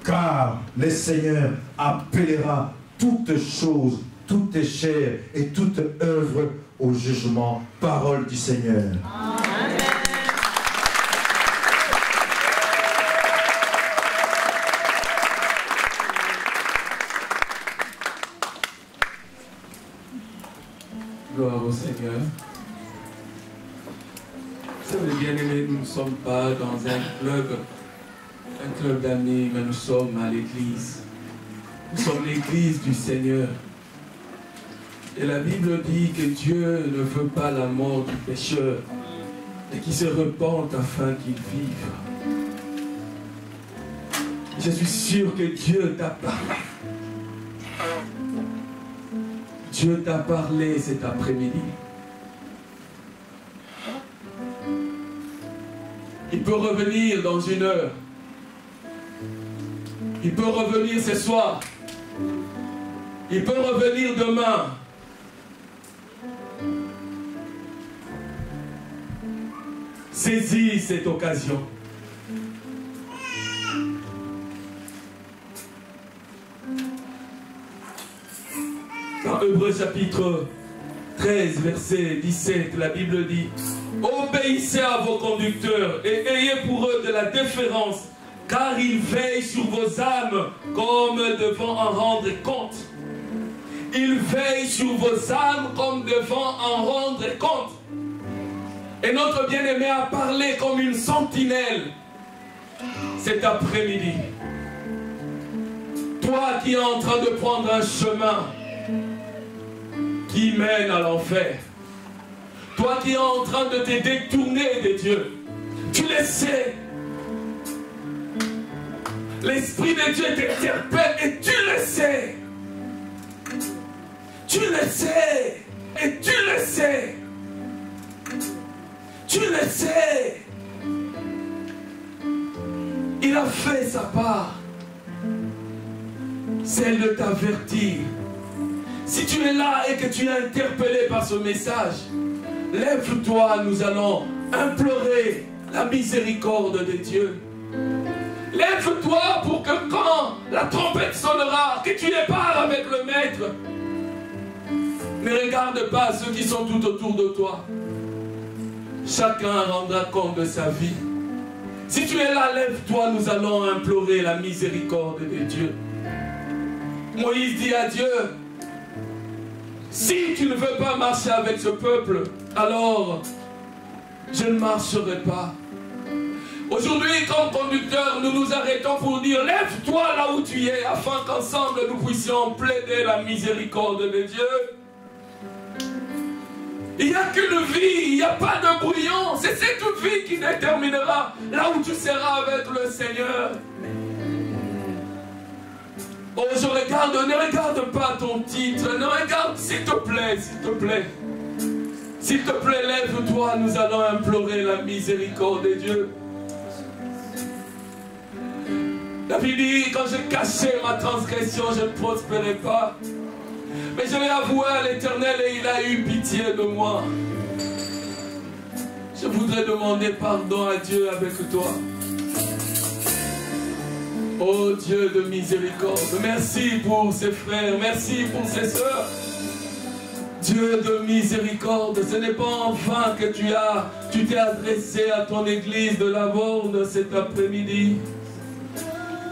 Car le Seigneur appellera toutes choses, toute chair et toute œuvre au jugement. Parole du Seigneur. Amen. Gloire au Seigneur. Vous savez, bien-aimés, nous ne sommes pas dans un club d'amis, mais nous sommes à l'église. Nous sommes l'église du Seigneur. Et la Bible dit que Dieu ne veut pas la mort du pécheur, mais qu'il se repente afin qu'il vive. Je suis sûr que Dieu t'a parlé. Dieu t'a parlé cet après-midi. Il peut revenir dans une heure. Il peut revenir ce soir. Il peut revenir demain. Saisis cette occasion. Dans Hébreux chapitre 13, verset 17, la Bible dit: obéissez à vos conducteurs et ayez pour eux de la déférence, car ils veillent sur vos âmes comme devant en rendre compte. Ils veillent sur vos âmes comme devant en rendre compte. Et notre bien-aimé a parlé comme une sentinelle cet après-midi. Toi qui es en train de prendre un chemin qui mène à l'enfer, toi qui es en train de te détourner de Dieu, tu le sais. L'Esprit de Dieu t'interpelle et tu le sais. Tu le sais. Et tu le sais. Tu le sais. Il a fait sa part. Celle de t'avertir. Si tu es là et que tu es interpellé par ce message, lève-toi, nous allons implorer la miséricorde de Dieu. Lève-toi pour que quand la trompette sonnera, que tu es part avec le Maître. Ne regarde pas ceux qui sont tout autour de toi. Chacun rendra compte de sa vie. Si tu es là, lève-toi, nous allons implorer la miséricorde de Dieu. Moïse dit à Dieu: si tu ne veux pas marcher avec ce peuple, alors je ne marcherai pas. Aujourd'hui, comme conducteur, nous nous arrêtons pour dire: lève-toi là où tu es, afin qu'ensemble nous puissions plaider la miséricorde de Dieu. Il n'y a qu'une vie, il n'y a pas de brouillon. C'est cette vie qui déterminera là où tu seras avec le Seigneur. Oh, je regarde, ne regarde pas ton titre, ne regarde, s'il te plaît, s'il te plaît. S'il te plaît, lève-toi, nous allons implorer la miséricorde de Dieu. David dit: quand je cachais ma transgression, je ne prospérais pas. Mais je l'ai avoué à l'Éternel et il a eu pitié de moi. Je voudrais demander pardon à Dieu avec toi. Oh Dieu de miséricorde, merci pour ces frères, merci pour ces sœurs. Dieu de miséricorde, ce n'est pas en vain que tu t'es adressé à ton église de la Borne cet après-midi.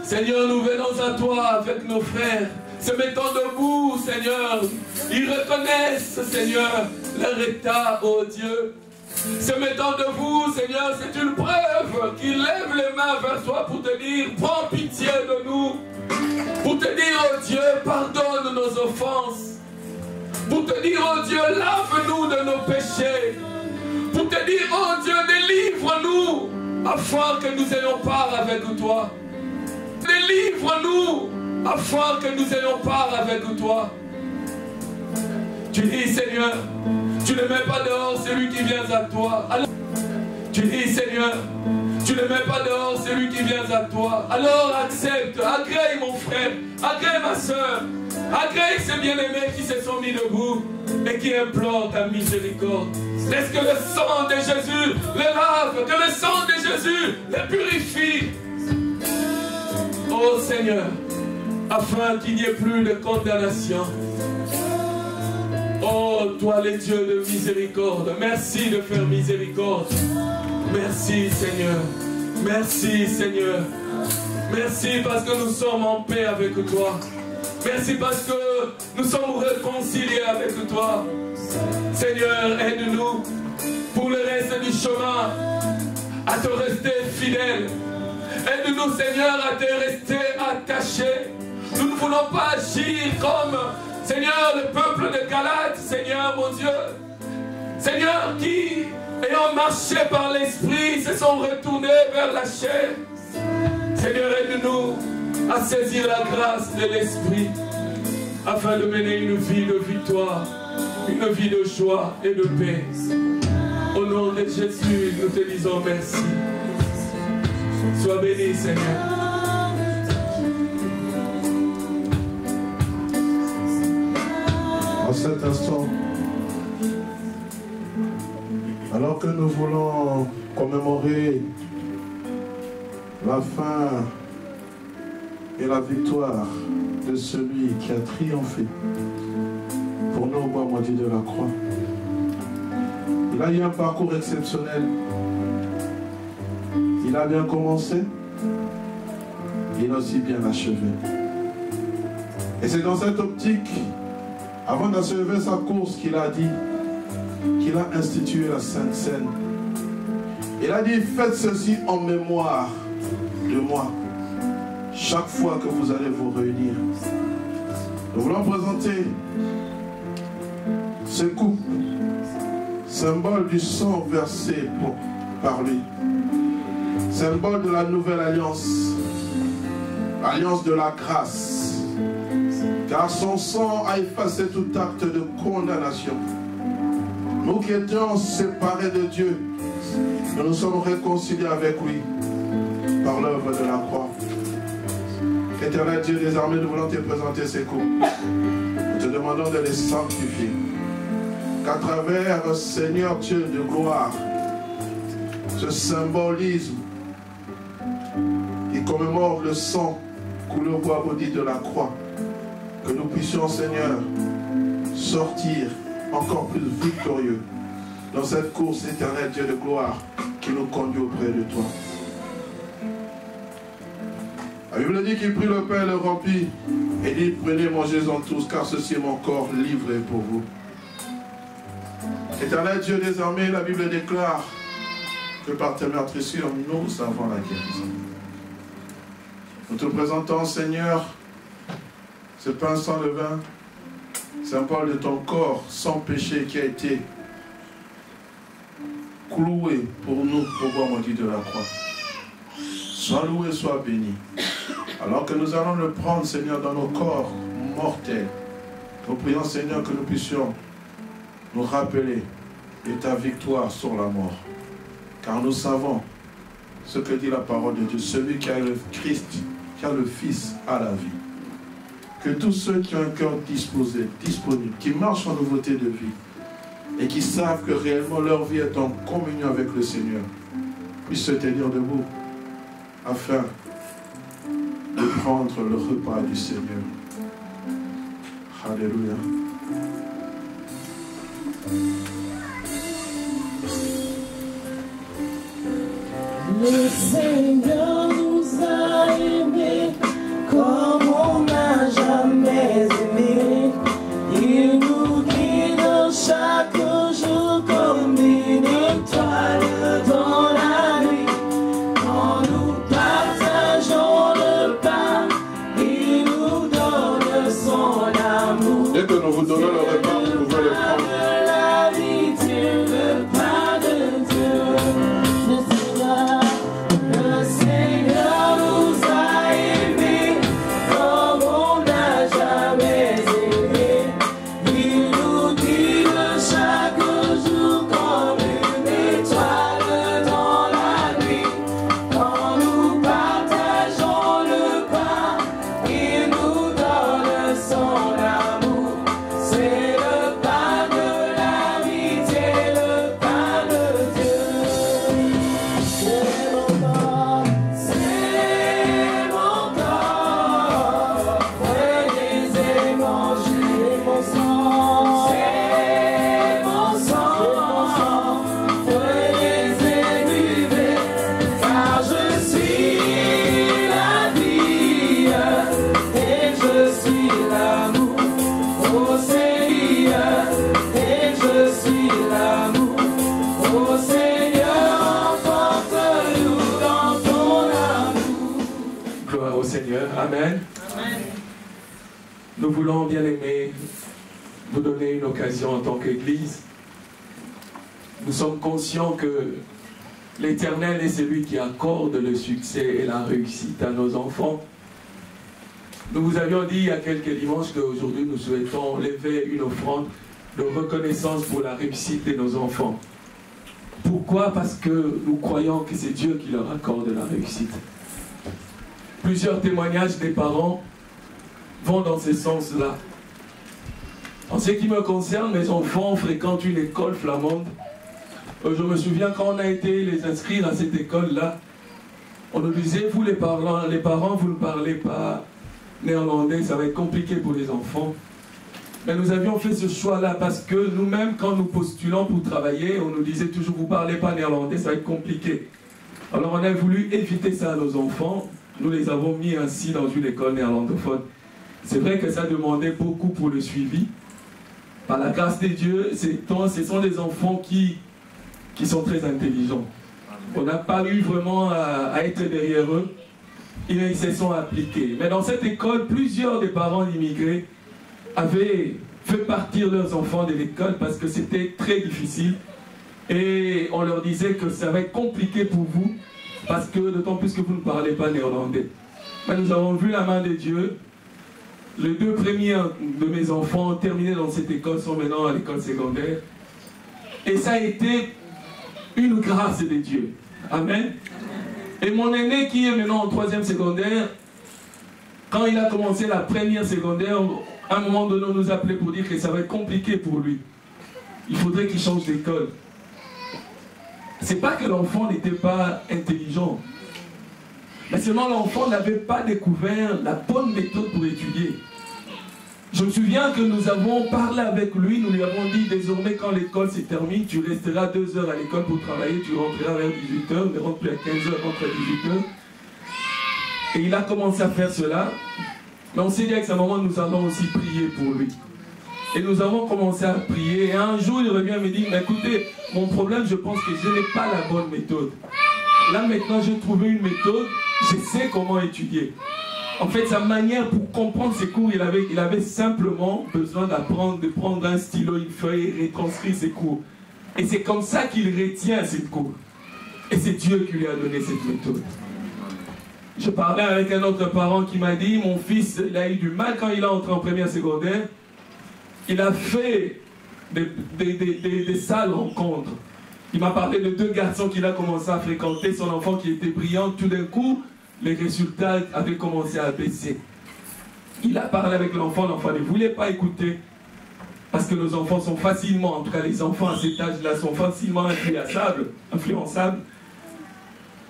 Seigneur, nous venons à toi avec nos frères, se mettant debout, Seigneur. Ils reconnaissent, Seigneur, leur état, oh Dieu. Se mettant debout, Seigneur, c'est une preuve qu'ils lèvent les mains vers toi pour te dire: prends pitié de nous. Pour te dire, oh Dieu, pardonne nos offenses. Pour te dire, oh Dieu, lave-nous de nos péchés. Pour te dire, oh Dieu, délivre-nous afin que nous ayons part avec toi. Délivre-nous afin que nous ayons part avec toi. Tu dis, Seigneur, tu ne mets pas dehors celui qui vient à toi. Alors, tu dis, Seigneur, tu ne mets pas dehors celui qui vient à toi. Alors accepte, agrée mon frère, agrée ma soeur, agrée ces bien-aimés qui se sont mis debout et qui implorent ta miséricorde. Laisse que le sang de Jésus les lave, que le sang de Jésus les purifie. Oh Seigneur, afin qu'il n'y ait plus de condamnation. Oh, toi les dieux de miséricorde, merci de faire miséricorde. Merci Seigneur, merci Seigneur. Merci parce que nous sommes en paix avec toi. Merci parce que nous sommes réconciliés avec toi. Seigneur, aide-nous pour le reste du chemin à te rester fidèle. Aide-nous Seigneur à te rester attaché. Nous ne voulons pas agir comme Seigneur le peuple de Galate, Seigneur mon Dieu. Seigneur qui, ayant marché par l'esprit, se sont retournés vers la chair. Seigneur, aide-nous à saisir la grâce de l'esprit afin de mener une vie de victoire, une vie de joie et de paix. Au nom de Jésus, nous te disons merci. Sois béni, Seigneur. En cet instant, alors que nous voulons commémorer la fin et la victoire de celui qui a triomphé pour nous au bois maudit de la croix. Il a eu un parcours exceptionnel. Il a bien commencé, il a aussi bien achevé. Et c'est dans cette optique, avant d'achever sa course, qu'il a dit, qu'il a institué la Sainte Seine. Il a dit, faites ceci en mémoire de moi, chaque fois que vous allez vous réunir. Nous voulons présenter ce couple, symbole du sang versé par lui, symbole de la nouvelle alliance, alliance de la grâce, car son sang a effacé tout acte de condamnation. Nous qui étions séparés de Dieu, nous nous sommes réconciliés avec lui par l'œuvre de la croix. Éternel Dieu des armées, nous voulons te présenter ces coups. Nous te demandons de les sanctifier. Qu'à travers, Seigneur Dieu de gloire, ce symbolisme qui commémore le sang coulé au bois maudit de la croix, que nous puissions, Seigneur, sortir encore plus victorieux dans cette course éternelle, Dieu de gloire, qui nous conduit auprès de toi. La Bible dit qu'il prit le pain et le remplit et dit, prenez, mangez-en tous, car ceci est mon corps livré pour vous. Éternel Dieu des armées, la Bible déclare que par tes meurtrissures, nous avons la guérison. Nous te présentons, Seigneur, ce pain sans levain, symbole de ton corps sans péché qui a été cloué pour nous au bois maudit de la croix. Sois loué, sois béni. Alors que nous allons le prendre, Seigneur, dans nos corps mortels, nous prions, Seigneur, que nous puissions nous rappeler de ta victoire sur la mort. Car nous savons ce que dit la parole de Dieu. Celui qui a le Christ, qui a le Fils, a la vie. Que tous ceux qui ont un cœur disposé, disponible, qui marchent en nouveauté de vie et qui savent que réellement leur vie est en communion avec le Seigneur, puissent se tenir debout afin de prendre le repas du Seigneur. Alléluia. Le Seigneur nous a aimés comme on n'a jamais aimé. Il nous guide chaque jour comme une étoile dans la nuit. Quand nous partageons le pain, il nous donne son amour. Dès que nous vous donnons le repas, vous pouvez le prendre. La vie, Dieu, le pain de Dieu. Le Seigneur Seigneur. Amen. Amen. Nous voulons, bien aimés, vous donner une occasion en tant qu'Église. Nous sommes conscients que l'Éternel est celui qui accorde le succès et la réussite à nos enfants. Nous vous avions dit il y a quelques dimanches qu'aujourd'hui nous souhaitons lever une offrande de reconnaissance pour la réussite de nos enfants. Pourquoi? Parce que nous croyons que c'est Dieu qui leur accorde la réussite. Plusieurs témoignages des parents vont dans ce sens-là. En ce qui me concerne, mes enfants fréquentent une école flamande. Je me souviens quand on a été les inscrire à cette école-là, on nous disait, vous les parents, vous ne parlez pas néerlandais, ça va être compliqué pour les enfants. Mais nous avions fait ce choix-là parce que nous-mêmes, quand nous postulons pour travailler, on nous disait toujours, vous ne parlez pas néerlandais, ça va être compliqué. Alors on a voulu éviter ça à nos enfants. Nous les avons mis ainsi dans une école néerlandophone. C'est vrai que ça demandait beaucoup pour le suivi. Par la grâce de Dieu, ce sont des enfants qui sont très intelligents. On n'a pas eu vraiment à être derrière eux. Ils se sont appliqués. Mais dans cette école, plusieurs des parents d'immigrés avaient fait partir leurs enfants de l'école parce que c'était très difficile. Et on leur disait que ça va être compliqué pour vous parce que d'autant plus que vous ne parlez pas néerlandais. Mais nous avons vu la main de Dieu. Les 2 premiers de mes enfants terminés dans cette école sont maintenant à l'école secondaire. Et ça a été une grâce de Dieu. Amen. Et mon aîné qui est maintenant en 3e secondaire, quand il a commencé la 1re secondaire, à un moment donné on nous appelait pour dire que ça va être compliqué pour lui. Il faudrait qu'il change d'école. C'est pas que l'enfant n'était pas intelligent. Mais seulement l'enfant n'avait pas découvert la bonne méthode pour étudier. Je me souviens que nous avons parlé avec lui, nous lui avons dit désormais quand l'école se termine, tu resteras 2 heures à l'école pour travailler, tu rentreras vers 18h, ne rentre plus à 15h, rentre à 18h. Et il a commencé à faire cela. Mais on s'est dit qu'à ce moment, nous allons aussi prier pour lui. Et nous avons commencé à prier. Et un jour, il revient et me dit, mais écoutez, mon problème, je pense que je n'ai pas la bonne méthode. Là, maintenant, j'ai trouvé une méthode, je sais comment étudier. En fait, sa manière pour comprendre ses cours, il avait simplement besoin de prendre un stylo, une feuille et retranscrire ses cours. Et c'est comme ça qu'il retient ses cours. Et c'est Dieu qui lui a donné cette méthode. Je parlais avec un autre parent qui m'a dit, mon fils, il a eu du mal quand il est entré en 1er secondaire. Il a fait des sales rencontres. Il m'a parlé de 2 garçons qu'il a commencé à fréquenter, son enfant qui était brillant, tout d'un coup, les résultats avaient commencé à baisser. Il a parlé avec l'enfant ne voulait pas écouter, parce que nos enfants sont facilement, en tout cas les enfants à cet âge-là, sont facilement influençables.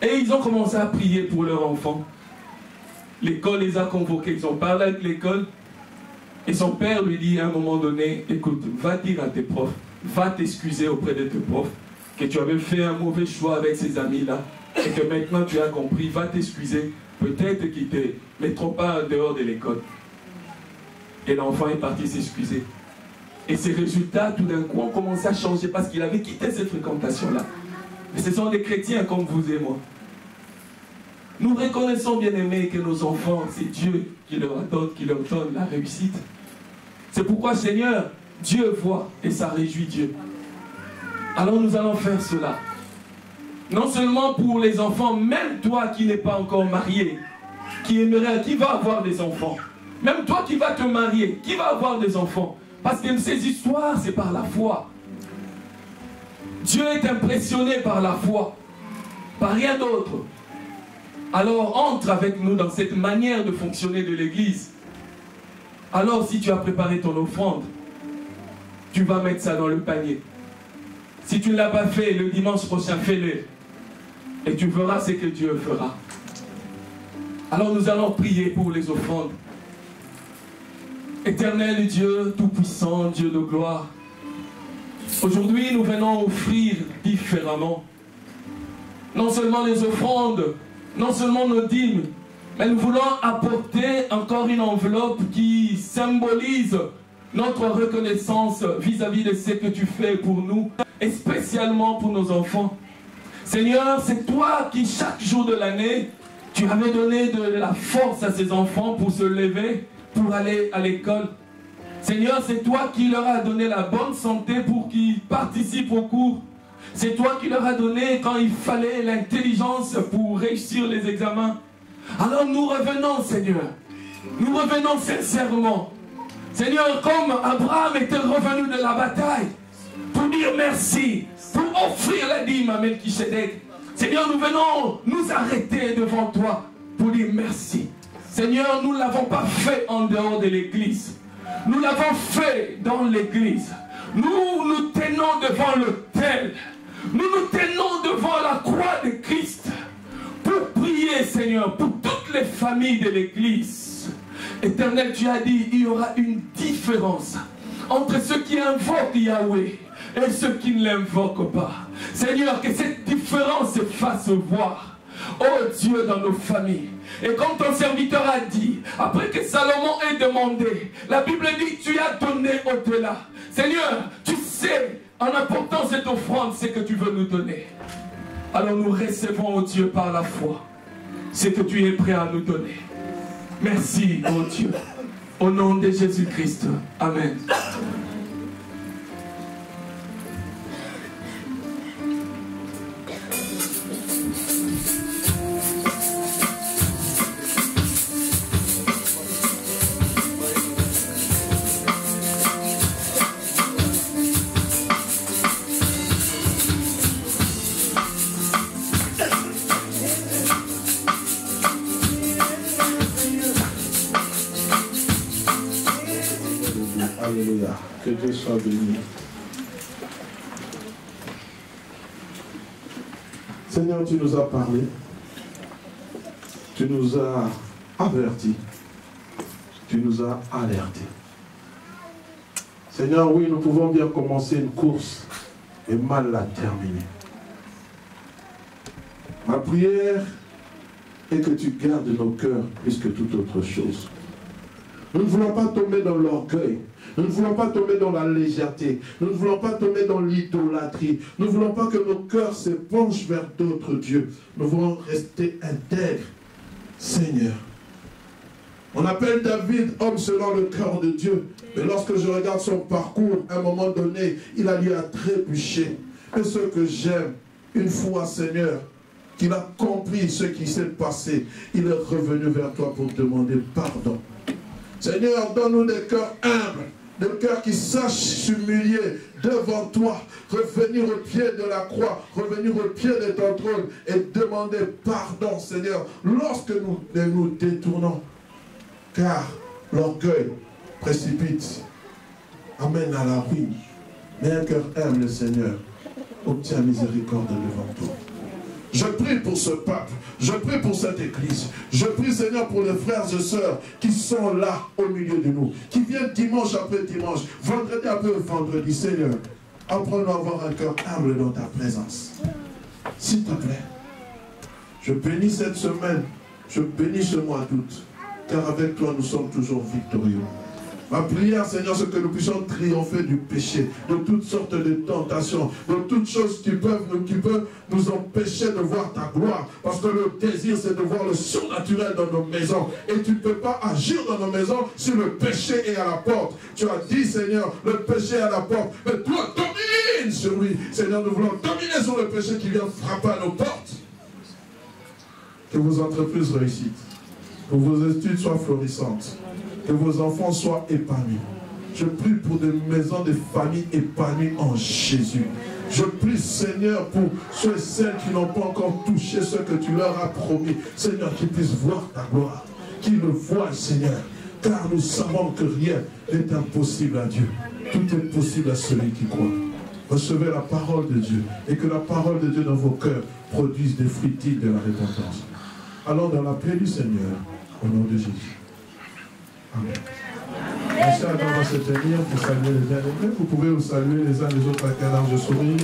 Et ils ont commencé à prier pour leur enfant. L'école les a convoqués, ils ont parlé avec l'école, et son père lui dit à un moment donné, écoute, va dire à tes profs, va t'excuser auprès de tes profs, que tu avais fait un mauvais choix avec ces amis-là, et que maintenant tu as compris, va t'excuser, peut-être qu'ils ne te mettront pas en dehors de l'école. Et l'enfant est parti s'excuser. Et ses résultats, tout d'un coup, ont commencé à changer parce qu'il avait quitté cette fréquentation-là. Mais ce sont des chrétiens comme vous et moi. Nous reconnaissons, bien aimés, que nos enfants, c'est Dieu qui leur donne la réussite. C'est pourquoi, Seigneur, Dieu voit et ça réjouit Dieu. Alors nous allons faire cela. Non seulement pour les enfants, même toi qui n'es pas encore marié, qui va avoir des enfants. Même toi qui vas te marier, qui va avoir des enfants. Parce que ces histoires, c'est par la foi. Dieu est impressionné par la foi, par rien d'autre. Alors entre avec nous dans cette manière de fonctionner de l'Église. Alors si tu as préparé ton offrande, tu vas mettre ça dans le panier. Si tu ne l'as pas fait, le dimanche prochain, fais-le. Et tu verras ce que Dieu fera. Alors nous allons prier pour les offrandes. Éternel Dieu Tout-Puissant, Dieu de gloire. Aujourd'hui, nous venons offrir différemment. Non seulement les offrandes, non seulement nos dîmes, mais nous voulons apporter encore une enveloppe qui symbolise notre reconnaissance vis-à-vis de ce que tu fais pour nous, et spécialement pour nos enfants. Seigneur, c'est toi qui chaque jour de l'année, Tu avais donné de la force à ces enfants pour se lever, pour aller à l'école. Seigneur, c'est toi qui leur as donné la bonne santé pour qu'ils participent au cours. C'est toi qui leur as donné, quand il fallait, l'intelligence pour réussir les examens. Alors nous revenons, Seigneur. Nous revenons sincèrement. Seigneur, comme Abraham était revenu de la bataille, pour dire merci, pour offrir la dîme à Melchisedec. Seigneur, nous venons nous arrêter devant toi pour dire merci. Seigneur, nous ne l'avons pas fait en dehors de l'église. Nous l'avons fait dans l'église. Nous nous tenons devant l'autel. Nous nous tenons devant la croix de Christ pour prier, Seigneur, pour toutes les familles de l'église. Éternel, tu as dit, il y aura une différence entre ceux qui invoquent Yahweh et ceux qui ne l'invoquent pas. Seigneur, que cette différence se fasse voir, oh Dieu, dans nos familles. Et comme ton serviteur a dit, après que Salomon ait demandé, la Bible dit, tu as donné au-delà. Seigneur, tu sais, en apportant cette offrande, c'est que tu veux nous donner. Alors nous recevons, oh Dieu, par la foi, ce que tu es prêt à nous donner. Merci, oh Dieu. Au nom de Jésus-Christ. Amen. Alléluia. Que Dieu soit béni. Seigneur, tu nous as parlé. Tu nous as avertis. Tu nous as alertés. Seigneur, oui, nous pouvons bien commencer une course et mal la terminer. Ma prière est que tu gardes nos cœurs plus que toute autre chose. Nous ne voulons pas tomber dans l'orgueil. Nous ne voulons pas tomber dans la légèreté. Nous ne voulons pas tomber dans l'idolâtrie. Nous ne voulons pas que nos cœurs se penchent vers d'autres dieux. Nous voulons rester intègres. Seigneur, on appelle David homme selon le cœur de Dieu. Mais lorsque je regarde son parcours, à un moment donné, il a lieu à trébucher. Et ce que j'aime, une fois, Seigneur, qu'il a compris ce qui s'est passé, il est revenu vers toi pour demander pardon. Seigneur, donne-nous des cœurs humbles, des cœurs qui sachent s'humilier devant toi, revenir au pied de la croix, revenir au pied de ton trône et demander pardon, Seigneur, lorsque nous nous détournons. Car l'orgueil précipite, amène à la ruine. Mais un cœur humble, Seigneur, obtient miséricorde devant toi. Je prie pour ce peuple, je prie pour cette église, je prie, Seigneur, pour les frères et sœurs qui sont là au milieu de nous, qui viennent dimanche après dimanche, vendredi après vendredi. Seigneur, apprends-nous à avoir un cœur humble dans ta présence. S'il te plaît, je bénis cette semaine, je bénis ce mois d'août, car avec toi nous sommes toujours victorieux. Ma prière, Seigneur, c'est que nous puissions triompher du péché, de toutes sortes de tentations, de toutes choses qui peuvent nous empêcher de voir ta gloire. Parce que le désir, c'est de voir le surnaturel dans nos maisons. Et tu ne peux pas agir dans nos maisons si le péché est à la porte. Tu as dit, Seigneur, le péché est à la porte. Mais toi, domine sur lui. Seigneur, nous voulons dominer sur le péché qui vient frapper à nos portes. Que vos entreprises réussissent. Que vos études soient florissantes. Que vos enfants soient épanouis. Je prie pour des maisons, des familles épanouies en Jésus. Je prie, Seigneur, pour ceux et celles qui n'ont pas encore touché ce que tu leur as promis. Seigneur, qu'ils puissent voir ta gloire. Qu'ils le voient, Seigneur. Car nous savons que rien n'est impossible à Dieu. Tout est possible à celui qui croit. Recevez la parole de Dieu. Et que la parole de Dieu dans vos cœurs produise des fruits dignes de la repentance. Allons dans la paix du Seigneur. Au nom de Jésus. Amen. Merci à toi de se tenir pour saluer les uns les autres. Vous pouvez vous saluer les uns les autres avec un large sourire.